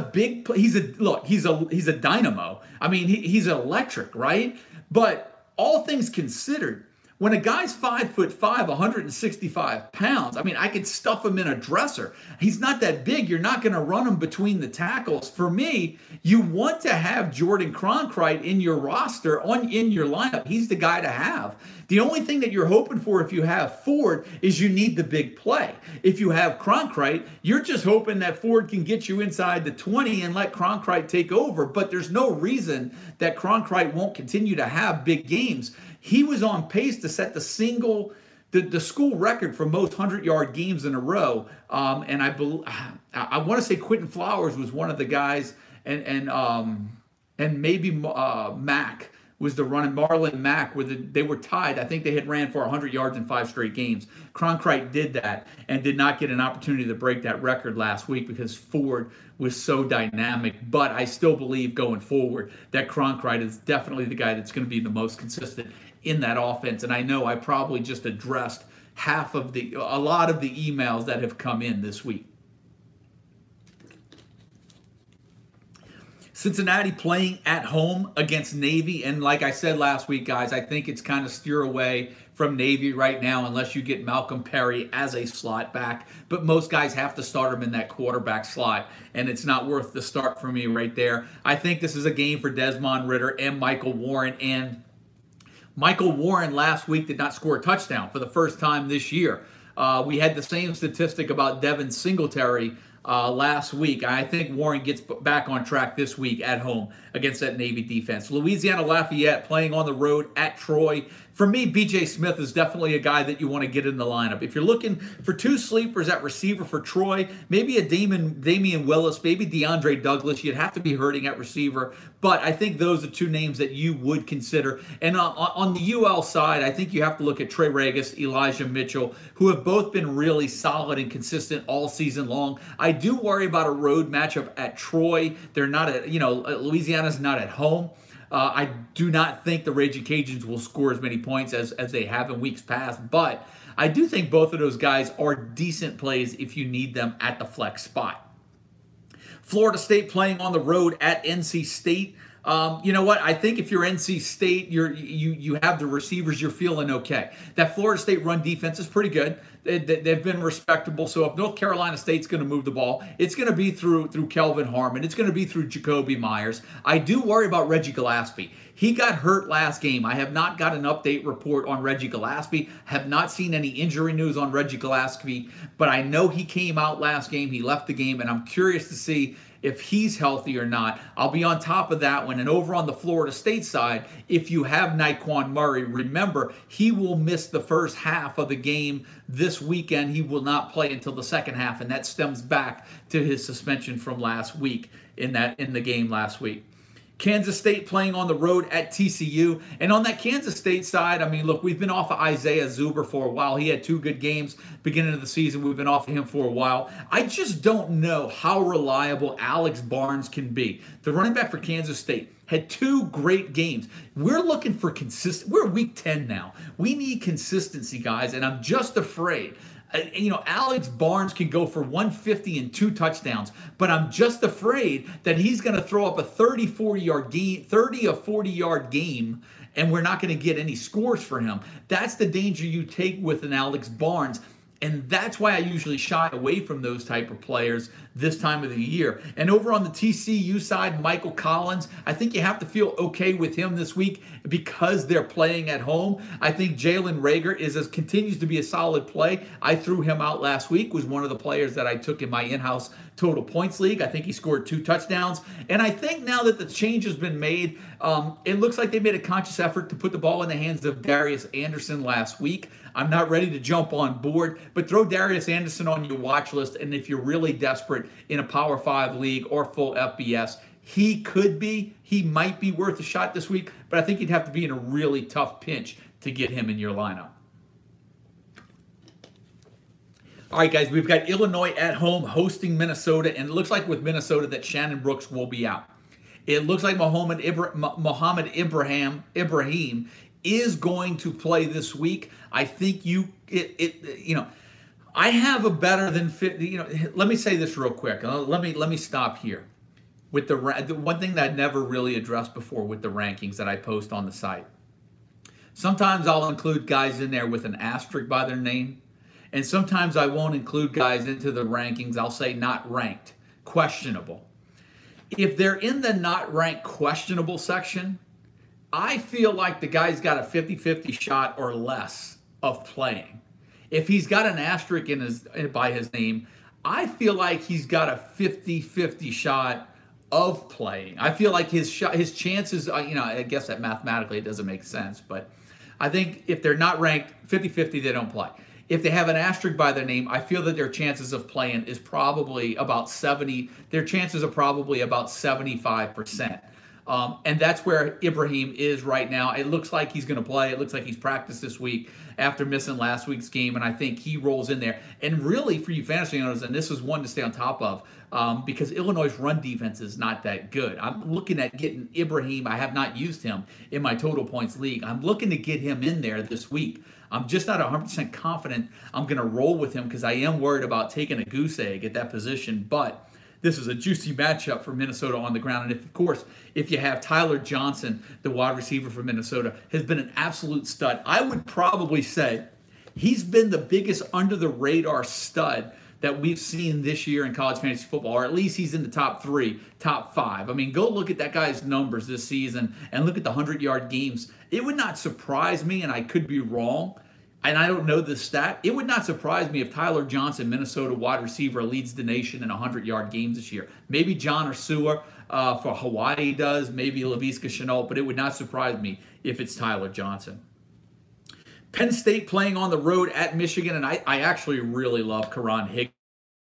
dynamo. I mean, he's electric, right? But all things considered, when a guy's 5'5", 165 pounds, I mean, I could stuff him in a dresser. He's not that big. You're not going to run him between the tackles. For me, you want to have Jordan Cronkrite in your roster, in your lineup. He's the guy to have. The only thing that you're hoping for if you have Ford is you need the big play. If you have Cronkrite, you're just hoping that Ford can get you inside the 20 and let Cronkrite take over. But there's no reason that Cronkrite won't continue to have big games. He was on pace to set the school record for most 100-yard games in a row. And I want to say Quentin Flowers was one of the guys, and maybe Mack was the running. Marlon Mack, they were tied. I think they had ran for 100 yards in 5 straight games. Cronkrite did that and did not get an opportunity to break that record last week because Ford was so dynamic. But I still believe going forward that Cronkrite is definitely the guy that's going to be the most consistent in that offense. And I know I probably just addressed a lot of the emails that have come in this week. Cincinnati playing at home against Navy. And like I said last week, guys, I think it's kind of steer away from Navy right now unless you get Malcolm Perry as a slot back. But most guys have to start him in that quarterback slot, and it's not worth the start for me right there. I think this is a game for Desmond Ridder and Michael Warren. And Michael Warren last week did not score a touchdown for the first time this year. We had the same statistic about Devin Singletary last week. I think Warren gets back on track this week at home against that Navy defense. Louisiana Lafayette playing on the road at Troy. For me, B.J. Smith is definitely a guy that you want to get in the lineup. If you're looking for two sleepers at receiver for Troy, maybe a Damian Willis, maybe DeAndre Douglas, you'd have to be hurting at receiver. But I think those are two names that you would consider. And on the UL side, I think you have to look at Trey Regis, Elijah Mitchell, who have both been really solid and consistent all season long. I do worry about a road matchup at Troy. They're not at, Louisiana's not at home. I do not think the Raging Cajuns will score as many points as they have in weeks past, but I do think both of those guys are decent plays if you need them at the flex spot. Florida State playing on the road at NC State. You know what? I think if you're NC State, you have the receivers, you're feeling okay. That Florida State run defense is pretty good. They've been respectable. So if North Carolina State's going to move the ball, it's going to be through Kelvin Harmon. It's going to be through Jacoby Myers. I do worry about Reggie Gillespie. He got hurt last game. I have not got an update report on Reggie Gillespie. Have not seen any injury news on Reggie Gillespie, but I know he came out last game. He left the game, and I'm curious to see if he's healthy or not. I'll be on top of that one. And over on the Florida State side, if you have Nyquan Murray, remember, he will miss the first half of the game this weekend. He will not play until the second half, and that stems back to his suspension from last week in the game last week. Kansas State playing on the road at TCU. And on that Kansas State side, I mean, look, we've been off of Isaiah Zuber for a while. He had 2 good games beginning of the season. We've been off of him for a while. I just don't know how reliable Alex Barnes can be. The running back for Kansas State had 2 great games. We're looking for we're week 10 now. We need consistency, guys, and I'm just afraid. Alex Barnes can go for 150 and 2 touchdowns, but I'm just afraid that he's going to throw up a 30 or 40-yard game, and we're not going to get any scores for him. That's the danger you take with an Alex Barnes, and that's why I usually shy away from those type of players this time of the year. And over on the TCU side, Michael Collins, I think you have to feel okay with him this week because they're playing at home. I think Jalen Reagor continues to be a solid play. I threw him out last week, was one of the players that I took in my in-house total points league. I think he scored 2 touchdowns. And I think now that the change has been made, it looks like they made a conscious effort to put the ball in the hands of Darius Anderson last week. I'm not ready to jump on board, but throw Darius Anderson on your watch list. And if you're really desperate in a Power 5 league or full FBS, he might be worth a shot this week, but I think you'd have to be in a really tough pinch to get him in your lineup. All right, guys, we've got Illinois at home hosting Minnesota, and it looks like with Minnesota that Shannon Brooks will be out. It looks like Mohamed Ibrahim is going to play this week. I think I have a better than fit. Let me say this real quick. Let me stop here with the one thing that I never really addressed before with the rankings that I post on the site. Sometimes I'll include guys in there with an asterisk by their name, and sometimes I won't include guys into the rankings. I'll say not ranked, questionable. If they're in the not ranked questionable section, I feel like the guy's got a 50-50 shot or less of playing. If he's got an asterisk by his name, I feel like he's got a 50-50 shot of playing. I feel like his chances, I guess that mathematically it doesn't make sense, but I think if they're not ranked 50-50, they don't play. If they have an asterisk by their name, I feel that their chances of playing is probably about 70. Their chances are probably about 75%. And that's where Ibrahim is right now. It looks like he's going to play. It looks like he's practiced this week after missing last week's game, and I think he rolls in there. And really, for you fantasy owners, and this is one to stay on top of, because Illinois' run defense is not that good. I'm looking at getting Ibrahim. I have not used him in my total points league. I'm looking to get him in there this week. I'm just not 100% confident I'm going to roll with him because I am worried about taking a goose egg at that position, but this is a juicy matchup for Minnesota on the ground. And if you have Tyler Johnson, the wide receiver for Minnesota, has been an absolute stud. I would probably say he's been the biggest under-the-radar stud that we've seen this year in college fantasy football, or at least he's in the top 3, top 5. I mean, go look at that guy's numbers this season and look at the 100-yard games. It would not surprise me, and I could be wrong, and I don't know this stat, it would not surprise me if Tyler Johnson, Minnesota wide receiver, leads the nation in 100-yard games this year. Maybe John Ursua for Hawaii does, maybe Laviska Shenault, but it would not surprise me if it's Tyler Johnson. Penn State playing on the road at Michigan, and I actually really love Karan Higgins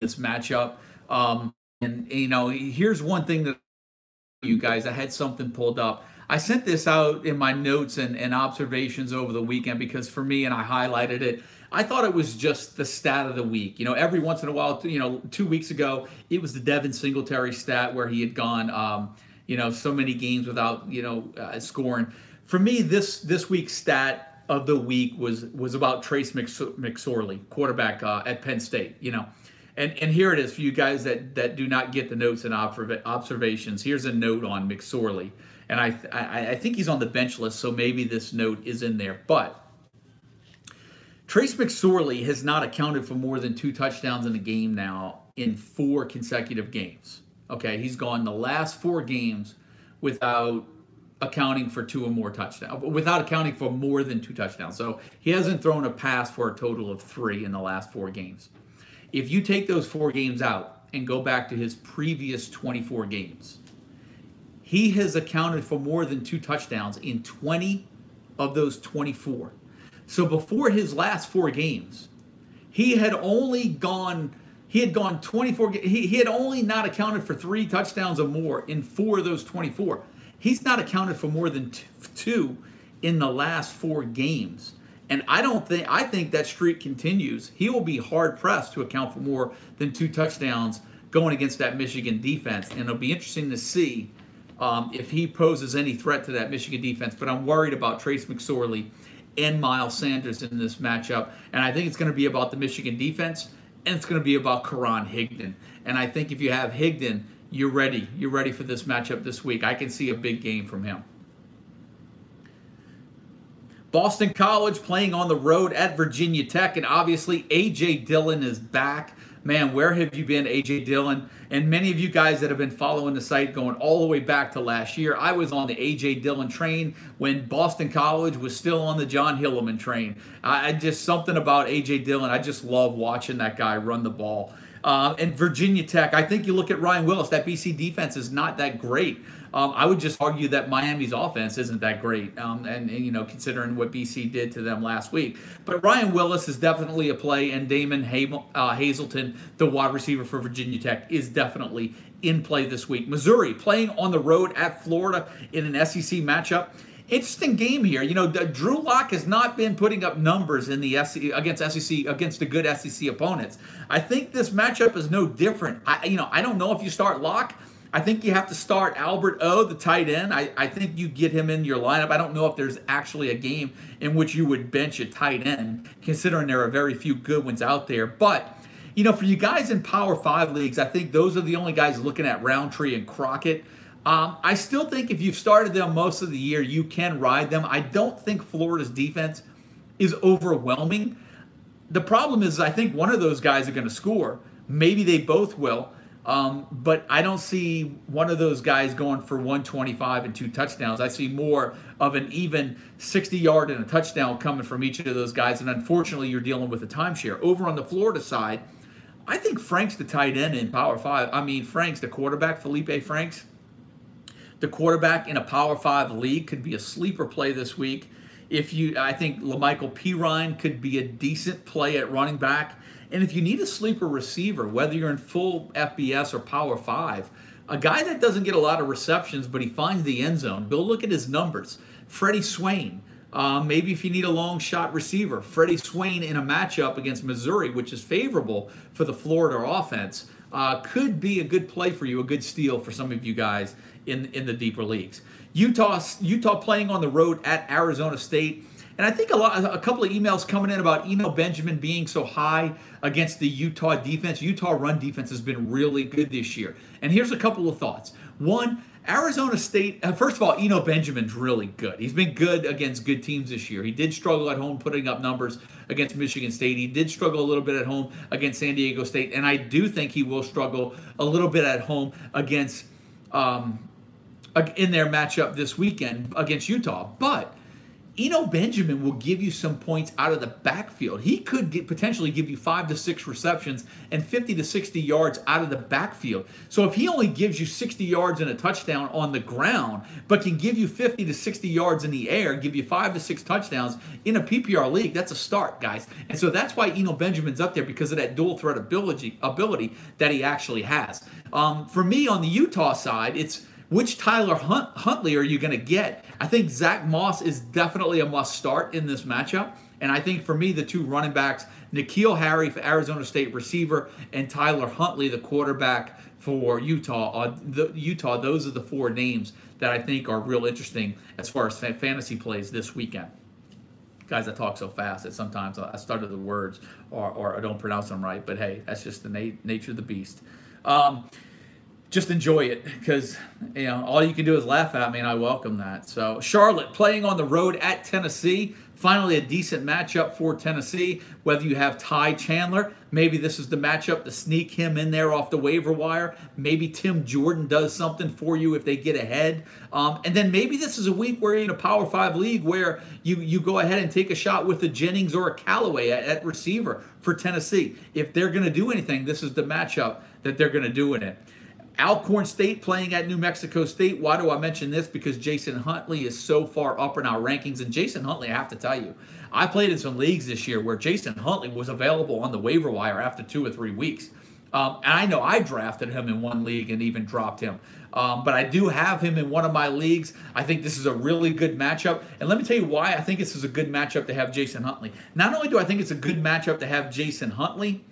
in this matchup. And, you know, here's one thing that you guys, I had something pulled up. I sent this out in my notes and observations over the weekend because for me, and I highlighted it, I thought it was just the stat of the week. You know, every once in a while, you know, 2 weeks ago, it was the Devin Singletary stat where he had gone, you know, so many games without, you know, scoring. For me, this week's stat of the week was about Trace McSorley, quarterback at Penn State, you know. And here it is for you guys that do not get the notes and observations. Here's a note on McSorley. And I think he's on the bench list, so maybe this note is in there. But Trace McSorley has not accounted for more than 2 touchdowns in a game now in 4 consecutive games. Okay, he's gone the last 4 games without accounting for 2 or more touchdowns, without accounting for more than 2 touchdowns. So he hasn't thrown a pass for a total of 3 in the last 4 games. If you take those 4 games out and go back to his previous 24 games, he has accounted for more than 2 touchdowns in 20 of those 24. So before his last 4 games, he had only gone 24. He had only not accounted for 3 touchdowns or more in 4 of those 24. He's not accounted for more than 2 in the last 4 games. And I think that streak continues. He will be hard pressed to account for more than 2 touchdowns going against that Michigan defense. And it'll be interesting to see if he poses any threat to that Michigan defense. But I'm worried about Trace McSorley and Miles Sanders in this matchup. And I think it's going to be about the Michigan defense, and it's going to be about Karan Higdon. And I think if you have Higdon, you're ready. You're ready for this matchup this week. I can see a big game from him. Boston College playing on the road at Virginia Tech, and obviously A.J. Dillon is back. Man, where have you been, A.J. Dillon? And many of you guys that have been following the site going all the way back to last year, I was on the A.J. Dillon train when Boston College was still on the John Hilliman train. I just, something about A.J. Dillon, I just love watching that guy run the ball. And Virginia Tech, I think you look at Ryan Willis, that BC defense is not that great. I would just argue that Miami's offense isn't that great, and you know, considering what BC did to them last week. But Ryan Willis is definitely a play, and Damon Hazelton, the wide receiver for Virginia Tech, is definitely in play this week. Missouri playing on the road at Florida in an SEC matchup. Interesting game here. You know, Drew Lock has not been putting up numbers in the against the good SEC opponents. I think this matchup is no different. I don't know if you start Lock. I think you have to start Albert O, the tight end. I think you get him in your lineup. I don't know if there's actually a game in which you would bench a tight end, considering there are very few good ones out there. But, you know, for you guys in Power 5 leagues, I think those are the only guys looking at Roundtree and Crockett. I still think if you've started them most of the year, you can ride them. I don't think Florida's defense is overwhelming. The problem is I think one of those guys are going to score. Maybe they both will. But I don't see one of those guys going for 125 and 2 touchdowns. I see more of an even 60-yard and a touchdown coming from each of those guys. And unfortunately, you're dealing with a timeshare. Over on the Florida side, I think Frank's the tight end in Power 5. I mean, Frank's the quarterback, Felipe Franks. The quarterback in a Power 5 league could be a sleeper play this week. I think LaMichael Pirine could be a decent play at running back. And if you need a sleeper receiver, whether you're in full FBS or Power 5, a guy that doesn't get a lot of receptions, but he finds the end zone, go look at his numbers. Freddie Swain. Maybe if you need a long shot receiver, Freddie Swain in a matchup against Missouri, which is favorable for the Florida offense, could be a good play for you, a good steal for some of you guys in the deeper leagues. Utah playing on the road at Arizona State. And I think a couple of emails coming in about Eno Benjamin being so high against the Utah defense. Utah run defense has been really good this year. And here's a couple of thoughts. One, Arizona State, first of all, Eno Benjamin's really good. He's been good against good teams this year. He did struggle at home putting up numbers against Michigan State. He did struggle a little bit at home against San Diego State. And I do think he will struggle a little bit at home against in their matchup this weekend against Utah. But Eno Benjamin will give you some points out of the backfield. He could potentially give you 5 to 6 receptions and 50 to 60 yards out of the backfield. So if he only gives you 60 yards and a touchdown on the ground, but can give you 50 to 60 yards in the air, give you 5 to 6 touchdowns in a PPR league, that's a start, guys. And so that's why Eno Benjamin's up there, because of that dual threat ability that he actually has. For me, on the Utah side, it's which Tyler Huntley are you going to get? I think Zach Moss is definitely a must start in this matchup. And I think for me, the two running backs, N'Keal Harry for Arizona State receiver and Tyler Huntley, the quarterback for Utah. Those are the 4 names that I think are real interesting as far as fantasy plays this weekend. Guys, I talk so fast that sometimes I stutter the words or I don't pronounce them right. But hey, that's just the nature of the beast. Just enjoy it, because all you can do is laugh at me, and I welcome that. So Charlotte playing on the road at Tennessee. Finally, a decent matchup for Tennessee. Whether you have Ty Chandler, maybe this is the matchup to sneak him in there off the waiver wire. Maybe Tim Jordan does something for you if they get ahead. And then maybe this is a week where you're in a Power 5 league where you go ahead and take a shot with a Jennings or a Callaway at receiver for Tennessee. If they're going to do anything, this is the matchup that they're going to do in it. Alcorn State playing at New Mexico State. Why do I mention this? Because Jason Huntley is so far up in our rankings. And Jason Huntley, I have to tell you, I played in some leagues this year where Jason Huntley was available on the waiver wire after 2 or 3 weeks. And I know I drafted him in one league and even dropped him. But I do have him in one of my leagues. I think this is a really good matchup. And let me tell you why I think this is a good matchup to have Jason Huntley. Not only do I think it's a good matchup to have Jason Huntley,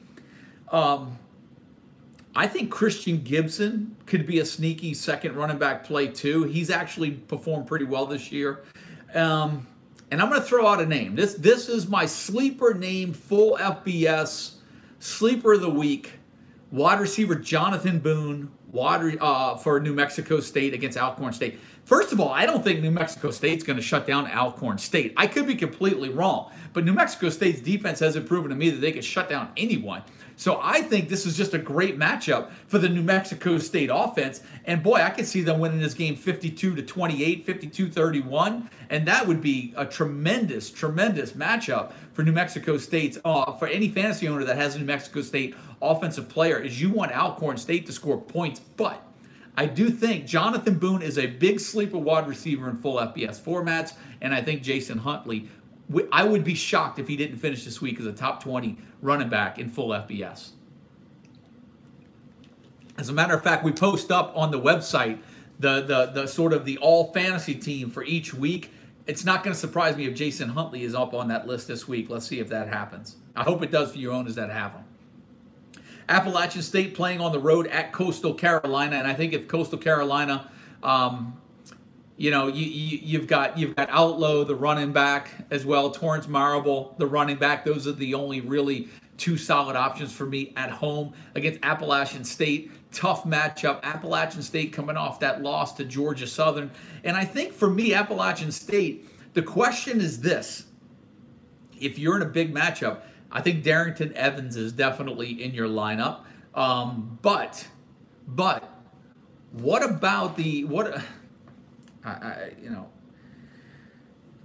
I think Christian Gibson could be a sneaky second running back play too. He's actually performed pretty well this year. And I'm going to throw out a name. This is my sleeper name, full FBS, sleeper of the week, wide receiver Jonathan Boone for New Mexico State against Alcorn State. First of all, I don't think New Mexico State's going to shut down Alcorn State. I could be completely wrong, but New Mexico State's defense hasn't proven to me that they can shut down anyone. So I think this is just a great matchup for the New Mexico State offense. And boy, I could see them winning this game 52-28, 52-31. And that would be a tremendous, tremendous matchup for New Mexico State. For any fantasy owner that has a New Mexico State offensive player, is you want Alcorn State to score points. But I do think Jonathan Boone is a big sleeper wide receiver in full FBS formats. And I think Jason Huntley, I would be shocked if he didn't finish this week as a top 20 running back in full FBS. As a matter of fact, we post up on the website the sort of the all fantasy team for each week. It's not going to surprise me if Jason Huntley is up on that list this week. Let's see if that happens. I hope it does for your owners that have him. Appalachian State playing on the road at Coastal Carolina, and I think if Coastal Carolina, you've got Outlaw, the running back, as well. Torrance Marable, the running back. Those are the only really 2 solid options for me at home against Appalachian State. Tough matchup. Appalachian State coming off that loss to Georgia Southern. And I think for me, Appalachian State, the question is this. If you're in a big matchup, I think Darrington Evans is definitely in your lineup. But what about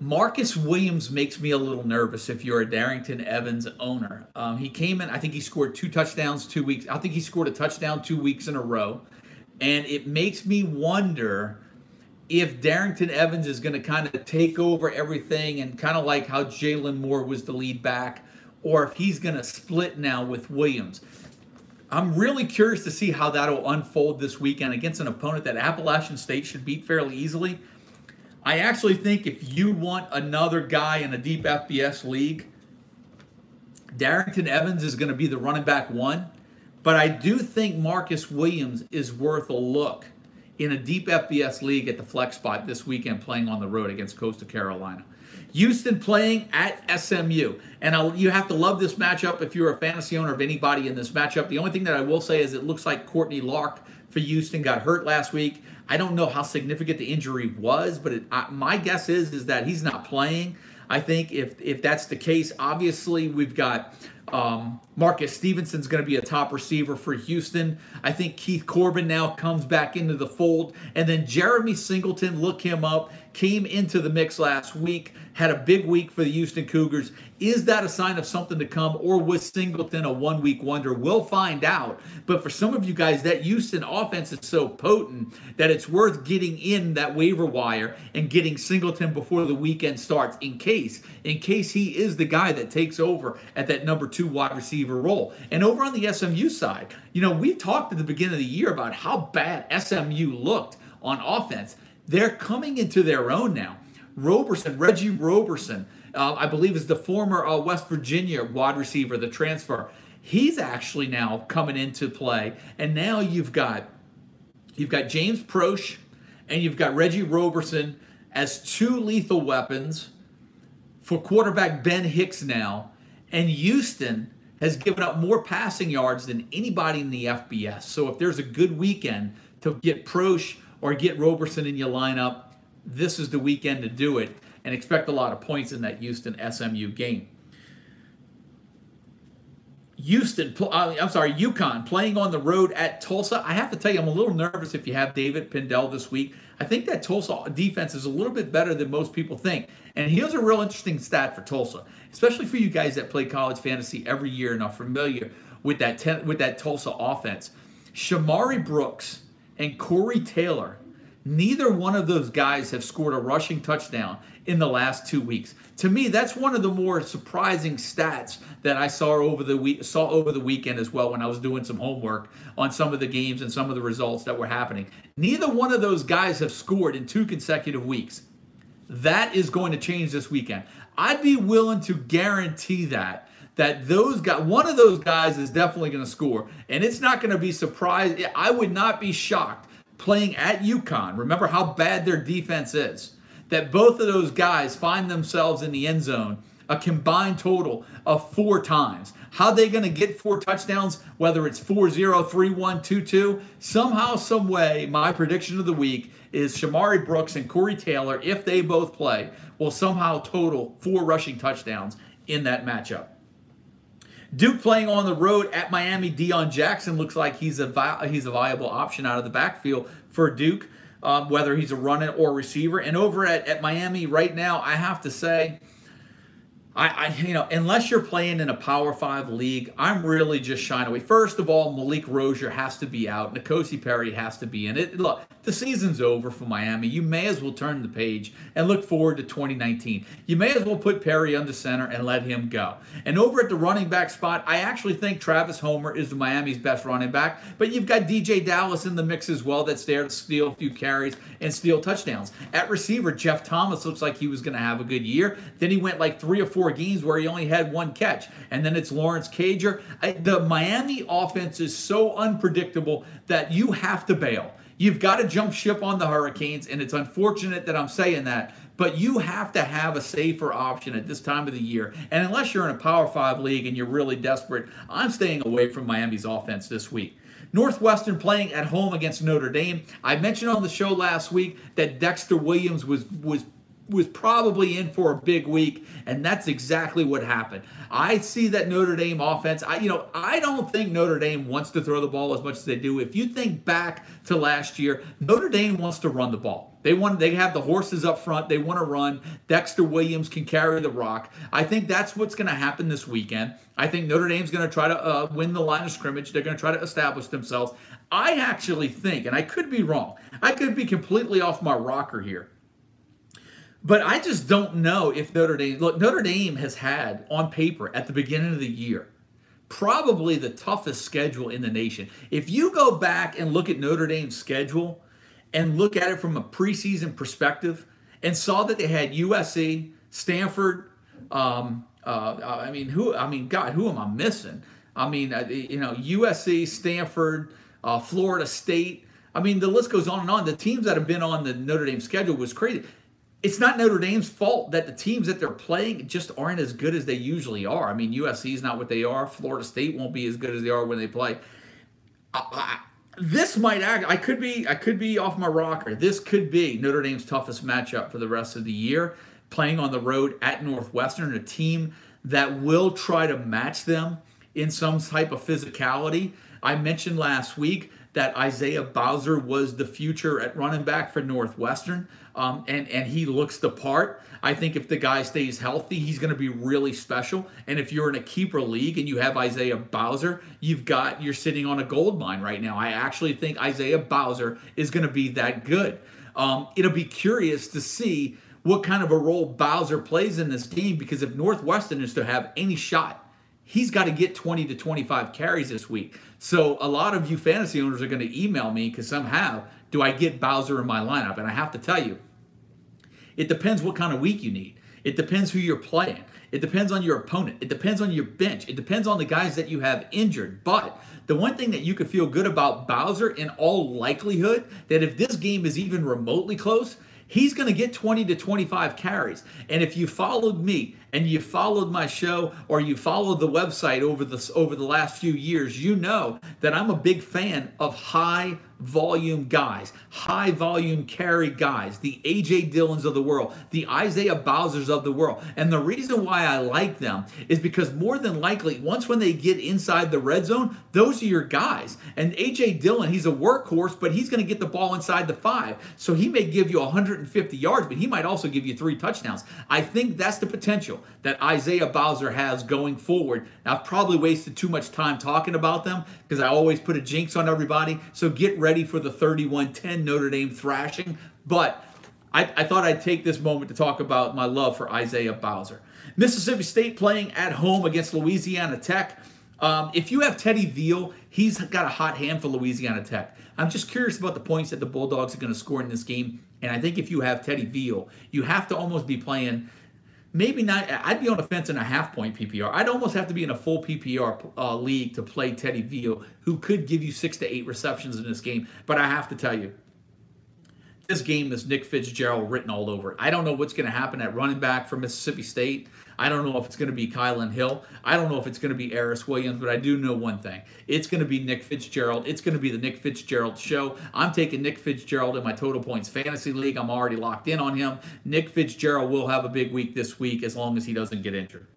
Marcus Williams makes me a little nervous if you're a Darrington Evans owner. He came in, I think he scored 2 touchdowns 2 weeks. I think he scored a touchdown 2 weeks in a row. And it makes me wonder if Darrington Evans is going to kind of take over everything and kind of like how Jalen Moore was the lead back, or if he's going to split now with Williams. I'm really curious to see how that'll unfold this weekend against an opponent that Appalachian State should beat fairly easily. I actually think if you want another guy in a deep FBS league, Darrington Evans is going to be the running back 1. But I do think Marcus Williams is worth a look in a deep FBS league at the flex spot this weekend playing on the road against Coastal Carolina. Houston playing at SMU. And you have to love this matchup if you're a fantasy owner of anybody in this matchup. The only thing that I will say is it looks like Courtney Lark for Houston got hurt last week. I don't know how significant the injury was, but my guess is that he's not playing. I think if that's the case, obviously we've got Marcus Stevenson's going to be a top receiver for Houston. I think Keith Corbin now comes back into the fold. And then Jeremy Singleton, look him up, came into the mix last week, had a big week for the Houston Cougars. Is that a sign of something to come, or was Singleton a one-week wonder? We'll find out. But for some of you guys, that Houston offense is so potent that it's worth getting in that waiver wire and getting Singleton before the weekend starts in case he is the guy that takes over at that number 2 wide receiver role. And over on the SMU side, we talked at the beginning of the year about how bad SMU looked on offense. They're coming into their own now. Reggie Roberson, I believe is the former West Virginia wide receiver, the transfer. He's actually now coming into play. And now you've got James Proche and you've got Reggie Roberson as 2 lethal weapons for quarterback Ben Hicks now. And Houston has given up more passing yards than anybody in the FBS. So if there's a good weekend to get Proche or get Roberson in your lineup, this is the weekend to do it, and expect a lot of points in that Houston-SMU game. UConn playing on the road at Tulsa. I have to tell you, I'm a little nervous if you have David Pindell this week. I think that Tulsa defense is a little bit better than most people think. And here's a real interesting stat for Tulsa, especially for you guys that play college fantasy every year and are familiar with that Tulsa offense. Shamari Brooks and Corey Taylor, neither one of those guys have scored a rushing touchdown in the last 2 weeks. To me, that's one of the more surprising stats that I saw over the weekend as well when I was doing some homework on some of the games and some of the results that were happening. Neither one of those guys have scored in 2 consecutive weeks. That is going to change this weekend. I'd be willing to guarantee that those guys, one of those guys is definitely going to score, and it's not going to be surprised. I would not be shocked playing at UConn. Remember how bad their defense is. That both of those guys find themselves in the end zone a combined total of 4 times. How are they going to get 4 touchdowns, whether it's 4-0, 3-1, 2-2? Somehow, some way, my prediction of the week is Shamari Brooks and Corey Taylor, if they both play, will somehow total 4 rushing touchdowns in that matchup. Duke playing on the road at Miami. Deion Jackson looks like he's a viable option out of the backfield for Duke, whether he's a runner or receiver. And over at Miami right now, I have to say, unless you're playing in a Power 5 league, I'm really just shying away. First of all, Malik Rozier has to be out. N'Kosi Perry has to be in it. Look, the season's over for Miami. You may as well turn the page and look forward to 2019. You may as well put Perry under center and let him go. And over at the running back spot, I actually think Travis Homer is Miami's best running back. But you've got DJ Dallas in the mix as well that's there to steal a few carries and steal touchdowns. At receiver, Jeff Thomas looks like he was going to have a good year. Then he went like 3 or 4 games where he only had 1 catch. And then it's Lawrence Cager. The Miami offense is so unpredictable that you have to bail. You've got to jump ship on the Hurricanes, and it's unfortunate that I'm saying that, but you have to have a safer option at this time of the year. And unless you're in a Power 5 league and you're really desperate, I'm staying away from Miami's offense this week. Northwestern playing at home against Notre Dame. I mentioned on the show last week that Dexter Williams was probably in for a big week, and that's exactly what happened. I see that Notre Dame offense. I don't think Notre Dame wants to throw the ball as much as they do. If you think back to last year, Notre Dame wants to run the ball. They have the horses up front. They want to run. Dexter Williams can carry the rock. I think that's what's going to happen this weekend. I think Notre Dame's going to try to win the line of scrimmage. They're going to try to establish themselves. I actually think, and I could be wrong, I could be completely off my rocker here, but I just don't know if Notre Dame has had, on paper, at the beginning of the year, probably the toughest schedule in the nation. If you go back and look at Notre Dame's schedule and look at it from a preseason perspective and saw that they had USC, Stanford, who am I missing? USC, Stanford, Florida State. I mean, the list goes on and on. The teams that have been on the Notre Dame schedule was crazy. It's not Notre Dame's fault that the teams that they're playing just aren't as good as they usually are. I mean, USC is not what they are. Florida State won't be as good as they are when they play. This might act. I could be off my rocker. This could be Notre Dame's toughest matchup for the rest of the year, playing on the road at Northwestern, a team that will try to match them in some type of physicality. I mentioned last week that Isaiah Bowser was the future at running back for Northwestern, and he looks the part. I think if the guy stays healthy, he's going to be really special. And if you're in a keeper league and you have Isaiah Bowser, you're sitting on a gold mine right now. I actually think Isaiah Bowser is going to be that good. It'll be curious to see what kind of a role Bowser plays in this game, because if Northwestern is to have any shot, he's got to get 20 to 25 carries this week. So a lot of you fantasy owners are going to email me, because some have, do I get Bowser in my lineup? And I have to tell you, it depends what kind of week you need. It depends who you're playing. It depends on your opponent. It depends on your bench. It depends on the guys that you have injured. But the one thing that you can feel good about Bowser, in all likelihood, that if this game is even remotely close, he's going to get 20 to 25 carries. And if you followed me and you followed my show, or you followed the website over the last few years, you know that I'm a big fan of high volume guys, high volume carry guys, the A.J. Dillons of the world, the Isaiah Bowsers of the world. And the reason why I like them is because more than likely, once when they get inside the red zone, those are your guys. And A.J. Dillon, he's a workhorse, but he's going to get the ball inside the 5. So he may give you 150 yards, but he might also give you 3 touchdowns. I think that's the potential that Isaiah Bowser has going forward. Now, I've probably wasted too much time talking about them, because I always put a jinx on everybody. So get ready for the 31-10 Notre Dame thrashing. But I thought I'd take this moment to talk about my love for Isaiah Bowser. Mississippi State playing at home against Louisiana Tech. If you have Teddy Veal, he's got a hot hand for Louisiana Tech. I'm just curious about the points that the Bulldogs are going to score in this game. And I think if you have Teddy Veal, you have to almost be playing, maybe not, I'd be on the fence in a half-point PPR. I'd almost have to be in a full PPR league to play Teddy Veal, who could give you 6 to 8 receptions in this game. But I have to tell you, this game is Nick Fitzgerald written all over it. I don't know what's going to happen at running back for Mississippi State. I don't know if it's going to be Kylan Hill. I don't know if it's going to be Eris Williams, but I do know one thing. It's going to be Nick Fitzgerald. It's going to be the Nick Fitzgerald show. I'm taking Nick Fitzgerald in my Total Points Fantasy League. I'm already locked in on him. Nick Fitzgerald will have a big week this week as long as he doesn't get injured.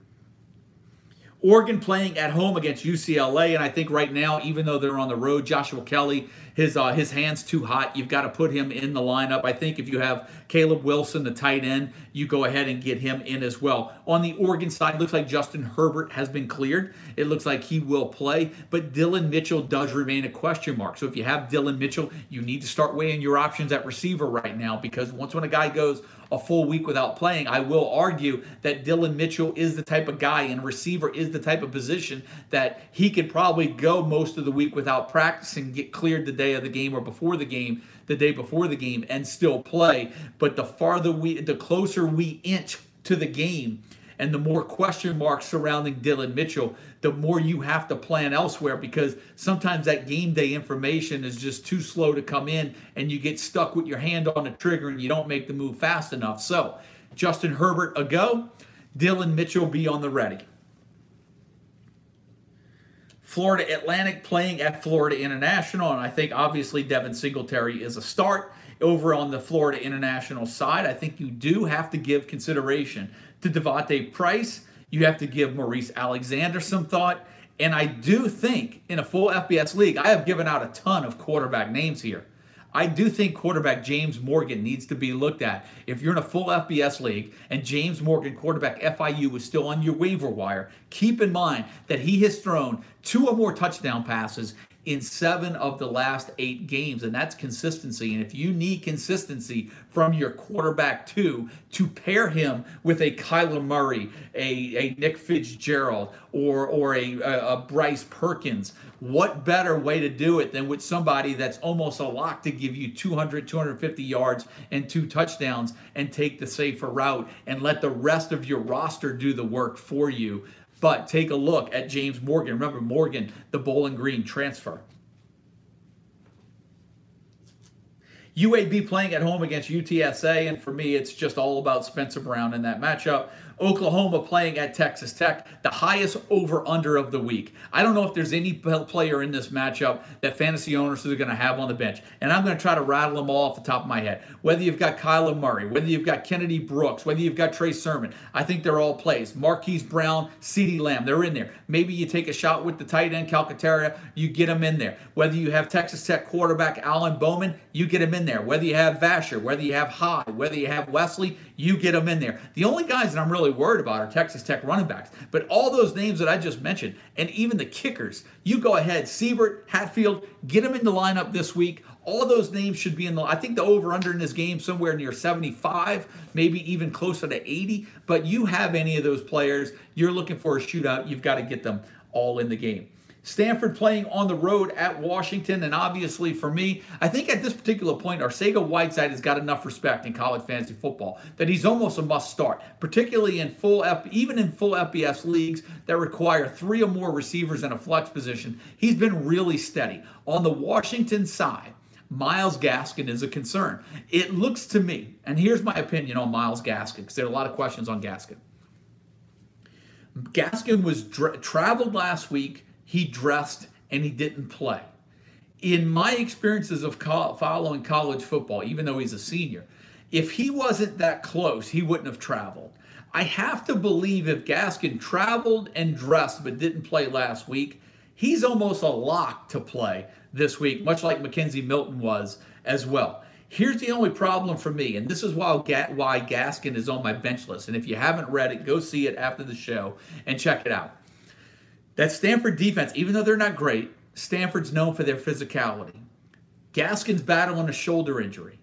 Oregon playing at home against UCLA, and I think right now, even though they're on the road, Joshua Kelly, his hand's too hot. You've got to put him in the lineup. I think if you have Caleb Wilson, the tight end, you go ahead and get him in as well. On the Oregon side, it looks like Justin Herbert has been cleared. It looks like he will play, but Dylan Mitchell does remain a question mark. So if you have Dylan Mitchell, you need to start weighing your options at receiver right now, because once when a guy goes a full week without playing, I will argue that Dylan Mitchell is the type of guy, and receiver is the type of position that he could probably go most of the week without practicing, get cleared the day of the game or before the game, the day before the game, and still play. But the closer we inch to the game, and the more question marks surrounding Dylan Mitchell, the more you have to plan elsewhere, because sometimes that game day information is just too slow to come in, and you get stuck with your hand on the trigger and you don't make the move fast enough. So Justin Herbert a go, Dylan Mitchell be on the ready. Florida Atlantic playing at Florida International, and I think obviously Devin Singletary is a start. Over on the Florida International side, I think you do have to give consideration to Devontae Price. You have to give Maurice Alexander some thought. And I do think in a full FBS league, I have given out a ton of quarterback names here. I do think quarterback James Morgan needs to be looked at. If you're in a full FBS league and James Morgan, quarterback FIU, is still on your waiver wire, keep in mind that he has thrown 2 or more touchdown passes in 7 of the last 8 games, and that's consistency. And if you need consistency from your quarterback to pair him with a Kyler Murray, a Nick Fitzgerald, or a Bryce Perkins, what better way to do it than with somebody that's almost a lock to give you 200, 250 yards and 2 touchdowns, and take the safer route and let the rest of your roster do the work for you. But take a look at James Morgan. Remember, Morgan, the Bowling Green transfer. UAB playing at home against UTSA, and for me, it's just all about Spencer Brown in that matchup. Oklahoma playing at Texas Tech, the highest over-under of the week. I don't know if there's any player in this matchup that fantasy owners are going to have on the bench. And I'm going to try to rattle them all off the top of my head. Whether you've got Kyler Murray, whether you've got Kennedy Brooks, whether you've got Trey Sermon, I think they're all plays. Marquise Brown, CeeDee Lamb, they're in there. Maybe you take a shot with the tight end, Calcaterra, you get them in there. Whether you have Texas Tech quarterback Alan Bowman, you get him in there. Whether you have Vasher, whether you have Hyde, whether you have Wesley, you get them in there. The only guys that I'm really worried about are Texas Tech running backs. But all those names that I just mentioned, and even the kickers, you go ahead, Siebert, Hatfield, get them in the lineup this week. All those names should be in the, I think the over-under in this game somewhere near 75, maybe even closer to 80. But you have any of those players, you're looking for a shootout, you've got to get them all in the game. Stanford playing on the road at Washington, and obviously for me, I think at this particular point, Arcega-Whiteside has got enough respect in college fantasy football that he's almost a must-start, particularly in even in full FBS leagues that require 3 or more receivers in a flex position. He's been really steady. On the Washington side, Myles Gaskin is a concern. It looks to me, and here's my opinion on Myles Gaskin, because there are a lot of questions on Gaskin. Gaskin was traveled last week. He dressed and he didn't play. In my experiences of following college football, even though he's a senior, if he wasn't that close, he wouldn't have traveled. I have to believe if Gaskin traveled and dressed but didn't play last week, he's almost a lock to play this week, much like Mackenzie Milton was as well. Here's the only problem for me, and this is why Gaskin is on my bench list. And if you haven't read it, go see it after the show and check it out. That Stanford defense, even though they're not great, Stanford's known for their physicality. Gaskin's battling a shoulder injury.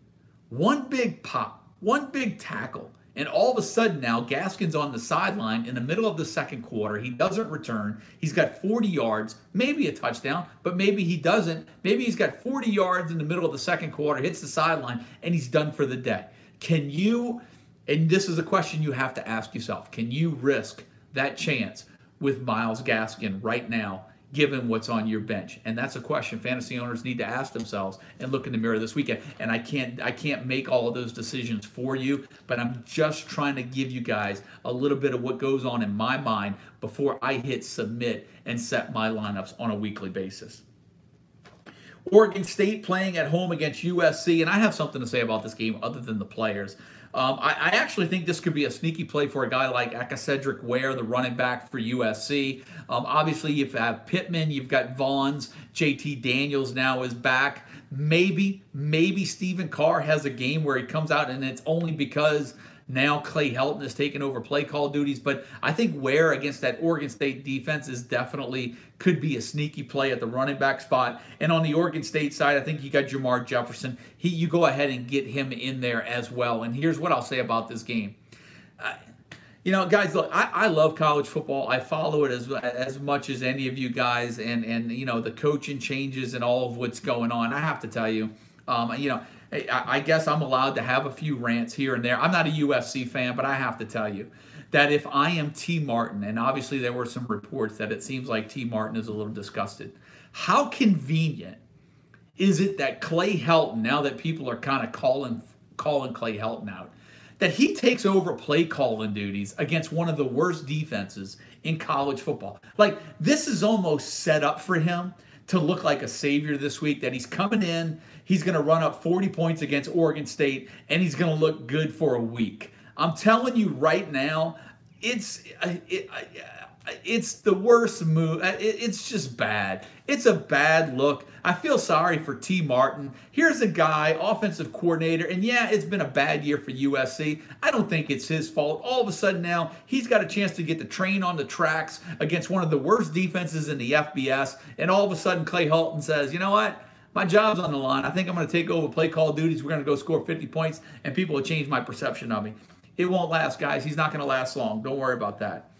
One big pop, one big tackle, and all of a sudden now Gaskin's on the sideline in the middle of the second quarter. He doesn't return. He's got 40 yards, maybe a touchdown, but maybe he doesn't. Maybe he's got 40 yards in the middle of the second quarter, hits the sideline, and he's done for the day. Can you, and this is a question you have to ask yourself, can you risk that chance with Myles Gaskin right now, given what's on your bench? And that's a question fantasy owners need to ask themselves and look in the mirror this weekend. And I can't make all of those decisions for you, but I'm just trying to give you guys a little bit of what goes on in my mind before I hit submit and set my lineups on a weekly basis. Oregon State playing at home against USC, and I have something to say about this game other than the players. I actually think this could be a sneaky play for a guy like Cedric Ware, the running back for USC. Obviously, you've got Pittman, you've got Vaughns, JT Daniels now is back. Maybe Stephen Carr has a game where he comes out and it's only because now Clay Helton has taken over play call duties, but I think Ware against that Oregon State defense is definitely could be a sneaky play at the running back spot. And on the Oregon State side, I think you got Jamar Jefferson. You go ahead and get him in there as well. And here's what I'll say about this game. Guys, look, I love college football. I follow it as much as any of you guys, and the coaching changes and all of what's going on. I have to tell you, I guess I'm allowed to have a few rants here and there. I'm not a USC fan, but I have to tell you that if I am T. Martin, and obviously there were some reports that it seems like T. Martin is a little disgusted, how convenient is it that Clay Helton, now that people are kind of calling Clay Helton out, that he takes over play calling duties against one of the worst defenses in college football? Like, this is almost set up for him to look like a savior this week, that he's coming in, he's going to run up 40 points against Oregon State, and he's going to look good for a week. I'm telling you right now, it's the worst move. It's just bad. It's a bad look. I feel sorry for T. Martin. Here's a guy, offensive coordinator, and yeah, it's been a bad year for USC. I don't think it's his fault. All of a sudden now, he's got a chance to get the train on the tracks against one of the worst defenses in the FBS, and all of a sudden Clay Helton says, you know what? My job's on the line. I think I'm going to take over play call duties. We're going to go score 50 points, and people will change my perception of me. It won't last, guys. He's not going to last long. Don't worry about that.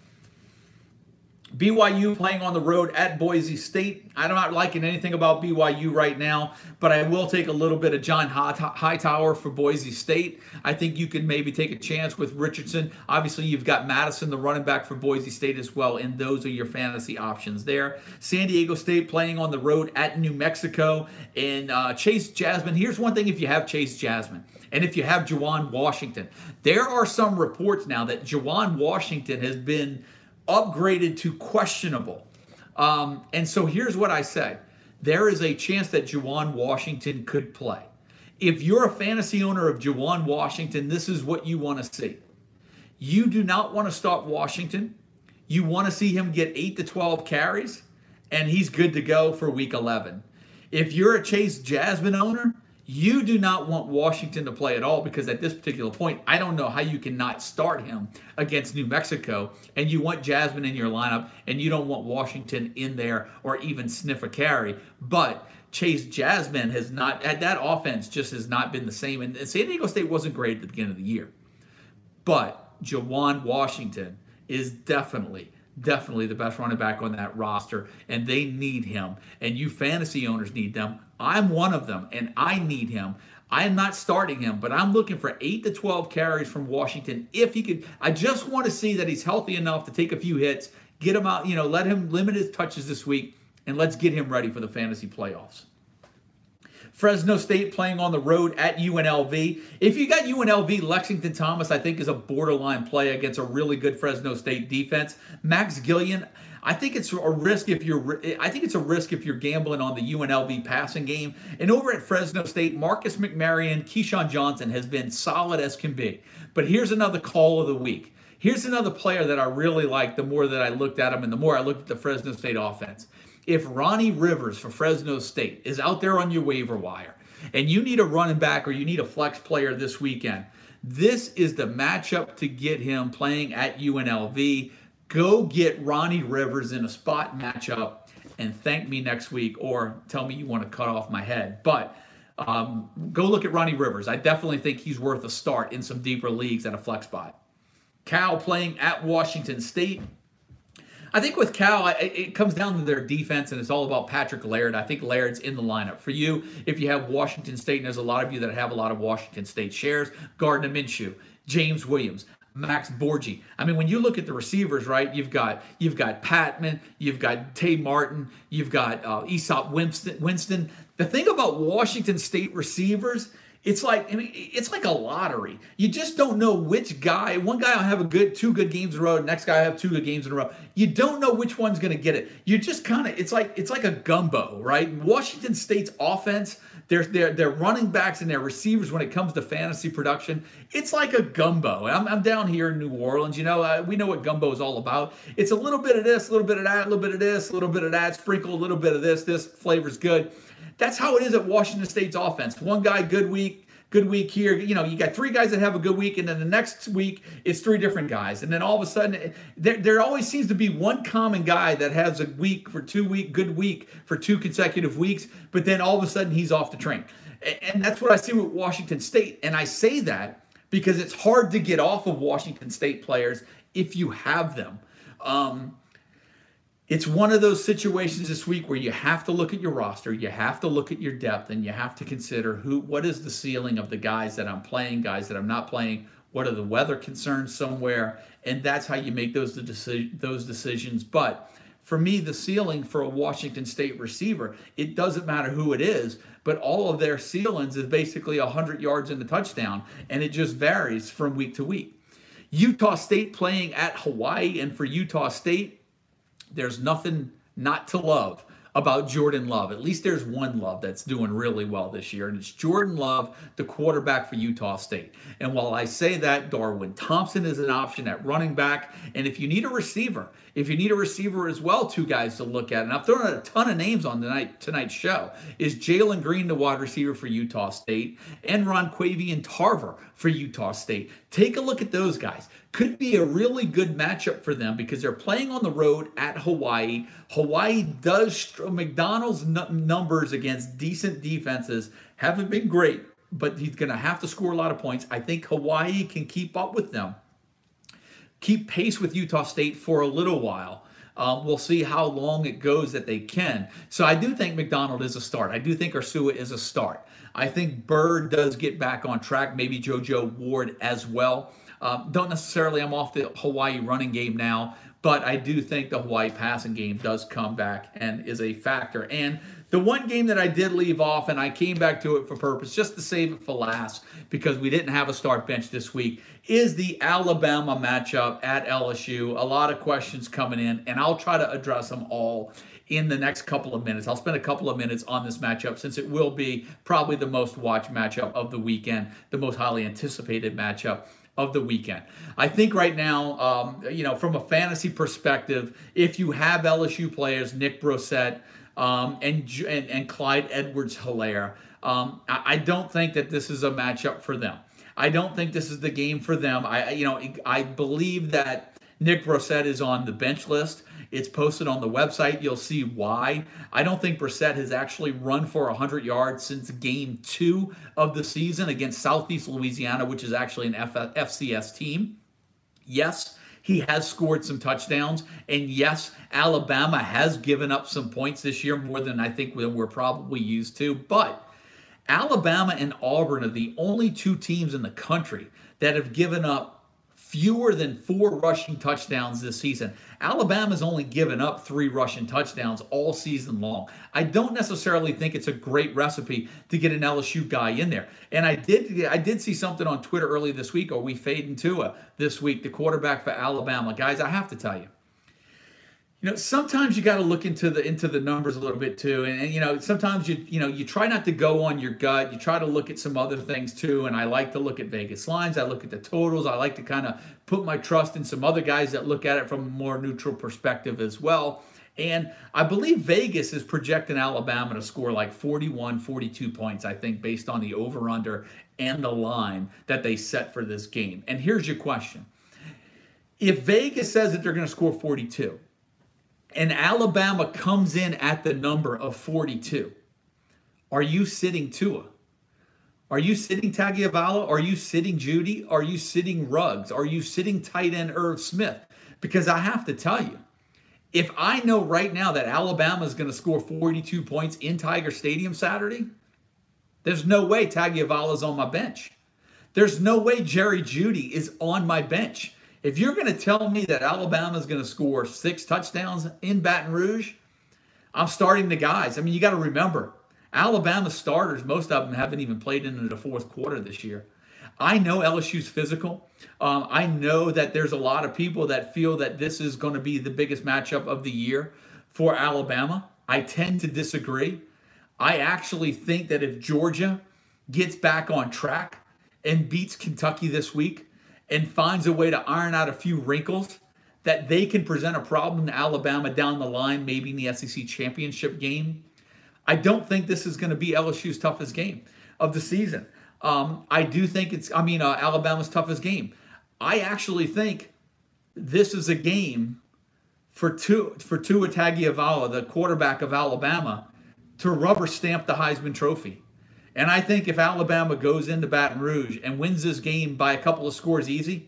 BYU playing on the road at Boise State. I'm not liking anything about BYU right now, but I will take a little bit of John Hightower for Boise State. I think you could maybe take a chance with Richardson. Obviously, you've got Madison, the running back for Boise State as well, and those are your fantasy options there. San Diego State playing on the road at New Mexico. And Chase Jasmine, here's one thing if you have Chase Jasmine. And if you have Juwan Washington, there are some reports now that Juwan Washington has been upgraded to questionable. And so here's what I say. There is a chance that Juwan Washington could play. If you're a fantasy owner of Juwan Washington, this is what you want to see. You do not want to start Washington. You want to see him get 8 to 12 carries, and he's good to go for week 11. If you're a Chase Jasmine owner, you do not want Washington to play at all, because at this particular point, I don't know how you can not start him against New Mexico, and you want Jasmine in your lineup, and you don't want Washington in there or even sniff a carry. But Chase Jasmine has not, that offense just has not been the same. And San Diego State wasn't great at the beginning of the year. But Juwan Washington is definitely the best running back on that roster, and they need him. And you fantasy owners need them. I'm one of them, and I need him. I am not starting him, but I'm looking for 8 to 12 carries from Washington. If he could, I just want to see that he's healthy enough to take a few hits, get him out, let him limit his touches this week, and let's get him ready for the fantasy playoffs. Fresno State playing on the road at UNLV. If you got UNLV, Lexington Thomas, I think, is a borderline play against a really good Fresno State defense. Max Gillian, I think it's a risk if you're gambling on the UNLV passing game. And over at Fresno State, Marcus McMaryion, Keyshawn Johnson has been solid as can be. But here's another call of the week. Here's another player that I really like the more that I looked at him and the more I looked at the Fresno State offense. If Ronnie Rivers for Fresno State is out there on your waiver wire and you need a running back or you need a flex player this weekend, this is the matchup to get him playing at UNLV. Go get Ronnie Rivers in a spot matchup and thank me next week, or tell me you want to cut off my head. But go look at Ronnie Rivers. I definitely think he's worth a start in some deeper leagues at a flex spot. Cal playing at Washington State. I think with Cal, it comes down to their defense, and it's all about Patrick Laird. I think Laird's in the lineup. For you, if you have Washington State, and there's a lot of you that have a lot of Washington State shares, Gardner Minshew, James Williams, Max Borgi. I mean, when you look at the receivers, right, you've got Patman, you've got Tay Martin, you've got Aesop Winston. The thing about Washington State receivers, it's like a lottery. You just don't know which guy. One guy will have two good games in a row. The next guy will have 2 good games in a row. You don't know which one's going to get it. You just kind of, it's like a gumbo, right? Washington State's offense, their running backs and their receivers when it comes to fantasy production, it's like a gumbo. I'm down here in New Orleans. We know what gumbo is all about. It's a little bit of this, a little bit of that, a little bit of this, a little bit of that, sprinkle a little bit of this. This flavor's good. That's how it is at Washington State's offense. One guy, good week here. You got 3 guys that have a good week, and then the next week it's 3 different guys. And then all of a sudden, there always seems to be one common guy that has a good week for 2 consecutive weeks, but then all of a sudden he's off the train. And that's what I see with Washington State. And I say that because it's hard to get off of Washington State players if you have them. It's one of those situations this week where you have to look at your roster, you have to look at your depth, and you have to consider what is the ceiling of the guys that I'm playing, guys that I'm not playing, what are the weather concerns somewhere, and that's how you make those decisions. But for me, the ceiling for a Washington State receiver, it doesn't matter who it is, but all of their ceilings is basically 100 yards in the touchdown, and it just varies from week to week. Utah State playing at Hawaii, and for Utah State, there's nothing not to love about Jordan Love. At least there's one Love that's doing really well this year, and it's Jordan Love, the quarterback for Utah State. And while I say that, Darwin Thompson is an option at running back. And if you need a receiver as well, 2 guys to look at, and I've thrown out a ton of names on tonight's show, is Jalen Green, the wide receiver for Utah State, and Ronquavian Tarver for Utah State. Take a look at those guys. Could be a really good matchup for them because they're playing on the road at Hawaii. Hawaii does, McDonald's numbers against decent defenses haven't been great, but he's going to have to score a lot of points. I think Hawaii can keep up with them, keep pace with Utah State for a little while. We'll see how long it goes that they can. So I do think McDonald is a start. I do think Ursua is a start. I think Bird does get back on track, maybe JoJo Ward as well. Don't necessarily, I'm off the Hawaii running game now, but I do think the Hawaii passing game does come back and is a factor. And the one game that I did leave off, and I came back to it for purpose, just to save it for last, because we didn't have a start bench this week, is the Alabama matchup at LSU. A lot of questions coming in, and I'll try to address them all in the next couple of minutes. I'll spend a couple of minutes on this matchup since it will be probably the most watched matchup of the weekend, the most highly anticipated matchup of the weekend. I think right now, from a fantasy perspective, if you have LSU players, Nick Brossette and Clyde Edwards-Helaire, I don't think that this is a matchup for them. I don't think this is the game for them. I believe that Nick Brossette is on the bench list. It's posted on the website. You'll see why. I don't think Brossette has actually run for 100 yards since game 2 of the season against Southeast Louisiana, which is actually an FCS team. Yes, he has scored some touchdowns. And yes, Alabama has given up some points this year, more than I think we're probably used to. But Alabama and Auburn are the only two teams in the country that have given up fewer than 4 rushing touchdowns this season. Alabama's only given up 3 rushing touchdowns all season long. I don't necessarily think it's a great recipe to get an LSU guy in there. And I did see something on Twitter early this week. Are we fading Tua this week, the quarterback for Alabama? Guys, I have to tell you, sometimes you got to look into the numbers a little bit too, and sometimes you try not to go on your gut. You try to look at some other things too, and I like to look at Vegas lines. I look at the totals. I like to kind of put my trust in some other guys that look at it from a more neutral perspective as well. And I believe Vegas is projecting Alabama to score like 41, 42 points, I think, based on the over-under and the line that they set for this game. And here's your question. If Vegas says that they're going to score 42, and Alabama comes in at the number of 42, are you sitting Tua? Are you sitting Tagovailoa? Are you sitting Judy? Are you sitting Ruggs? Are you sitting tight end Irv Smith? Because I have to tell you, if I know right now that Alabama is going to score 42 points in Tiger Stadium Saturday, there's no way Tagovailoa is on my bench. There's no way Jerry Judy is on my bench. If you're going to tell me that Alabama is going to score 6 touchdowns in Baton Rouge, I'm starting the guys. I mean, you got to remember, Alabama starters, most of them haven't even played into the 4th quarter this year. I know LSU's physical. I know that there's a lot of people that feel that this is going to be the biggest matchup of the year for Alabama. I tend to disagree. I actually think that if Georgia gets back on track and beats Kentucky this week, and finds a way to iron out a few wrinkles, that they can present a problem to Alabama down the line, maybe in the SEC championship game. I don't think this is going to be LSU's toughest game of the season. I do think Alabama's toughest game. I actually think this is a game for Tua Tagovailoa, the quarterback of Alabama, to rubber stamp the Heisman Trophy. And I think if Alabama goes into Baton Rouge and wins this game by a couple of scores easy,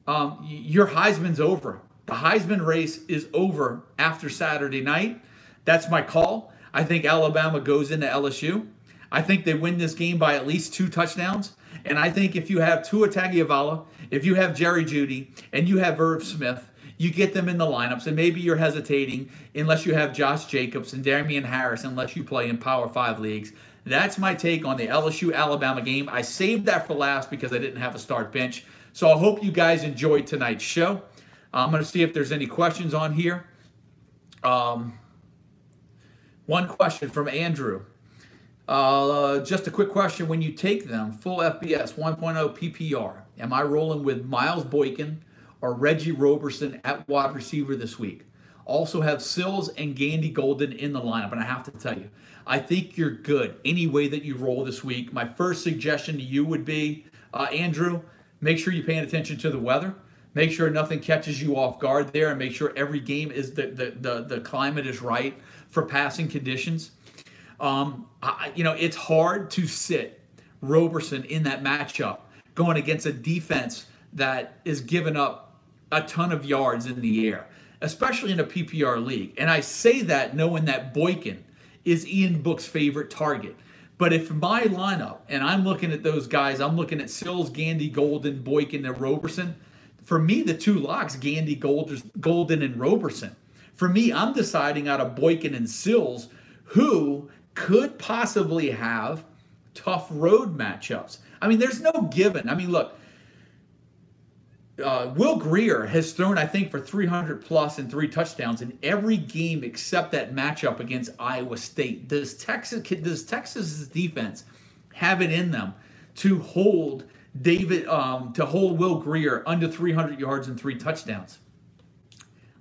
your Heisman's over. The Heisman race is over after Saturday night. That's my call. I think Alabama goes into LSU. I think they win this game by at least 2 touchdowns. And I think if you have Tua Tagovailoa, if you have Jerry Judy, and you have Irv Smith, you get them in the lineups. And maybe you're hesitating unless you have Josh Jacobs and Damian Harris, unless you play in Power 5 leagues. That's my take on the LSU-Alabama game. I saved that for last because I didn't have a start bench. So I hope you guys enjoyed tonight's show. I'm going to see if there's any questions on here. One question from Andrew. Just a quick question. When you take them, full FBS 1.0 PPR, am I rolling with Miles Boykin or Reggie Roberson at wide receiver this week? Also have Sills and Gandy Golden in the lineup. And I have to tell you, I think you're good any way that you roll this week. My first suggestion to you would be, Andrew, make sure you're paying attention to the weather. Make sure nothing catches you off guard there, and make sure every game is the climate is right for passing conditions. It's hard to sit Roberson in that matchup going against a defense that is giving up a ton of yards in the air. especially in a PPR league. And I say that knowing that Boykin is Ian Book's favorite target. But if my lineup, and I'm looking at those guys, I'm looking at Sills, Gandy, Golden, Boykin, and Roberson. For me, the two locks, Gandy, Golden, and Roberson. For me, I'm deciding out of Boykin and Sills who could possibly have tough road matchups. I mean, there's no given. I mean, look, Will Grier has thrown, I think, for 300 plus and 3 touchdowns in every game except that matchup against Iowa State. Does Texas's defense have it in them to hold Will Grier under 300 yards and 3 touchdowns?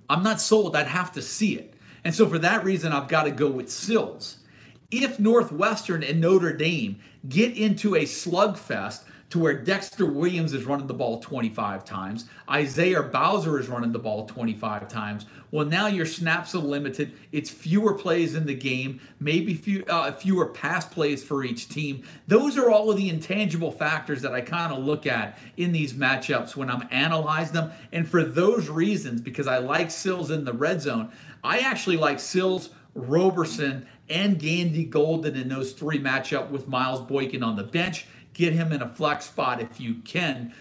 I'm not sold. I'd have to see it. And so for that reason, I've got to go with Sills. If Northwestern and Notre Dame get into a slugfest to where Dexter Williams is running the ball 25 times, Isaiah Bowser is running the ball 25 times, well, now your snaps are limited. It's fewer plays in the game, maybe fewer pass plays for each team. Those are all of the intangible factors that I kind of look at in these matchups when I'm analyzing them. And for those reasons, because I like Sills in the red zone, I actually like Sills, Roberson, and Gandy Golden in those 3 matchup with Miles Boykin on the bench. Get him in a flex spot if you can.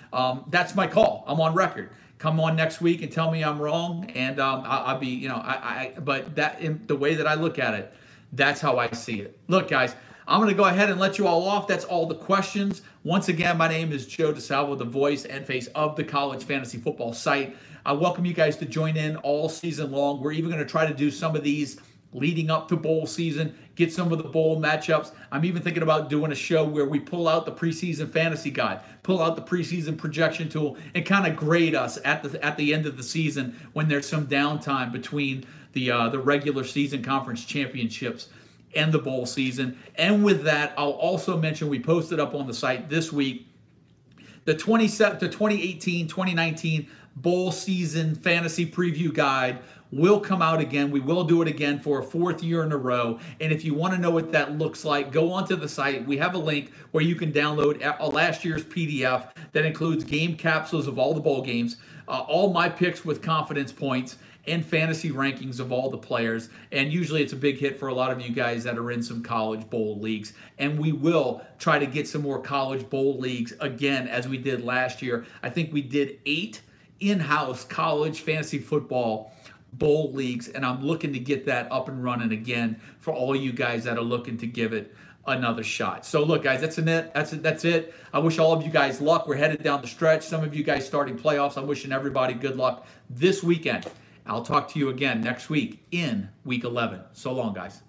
That's my call. I'm on record. Come on next week and tell me I'm wrong, and I'll be, but the way that I look at it, that's how I see it. Look, guys, I'm going to go ahead and let you all off. That's all the questions. Once again, my name is Joe DeSalvo, the voice and face of the college fantasy football site. I welcome you guys to join in all season long. We're even going to try to do some of these leading up to bowl season, get some of the bowl matchups. I'm even thinking about doing a show where we pull out the preseason fantasy guide, pull out the preseason projection tool, and kind of grade us at the end of the season when there's some downtime between the regular season conference championships and the bowl season. And with that, I'll also mention we posted up on the site this week the 2018-2019 bowl season fantasy preview guide will come out again. We will do it again for a 4th year in a row. And if you want to know what that looks like, go onto the site. We have a link where you can download last year's PDF that includes game capsules of all the bowl games, all my picks with confidence points, and fantasy rankings of all the players. And usually it's a big hit for a lot of you guys that are in some college bowl leagues. And we will try to get some more college bowl leagues again as we did last year. I think we did 8 in-house college fantasy football bowl leagues, and I'm looking to get that up and running again for all you guys that are looking to give it another shot. So look, guys, that's it. I wish all of you guys luck. We're headed down the stretch. Some of you guys starting playoffs. I'm wishing everybody good luck this weekend. I'll talk to you again next week in week 11. So long, guys.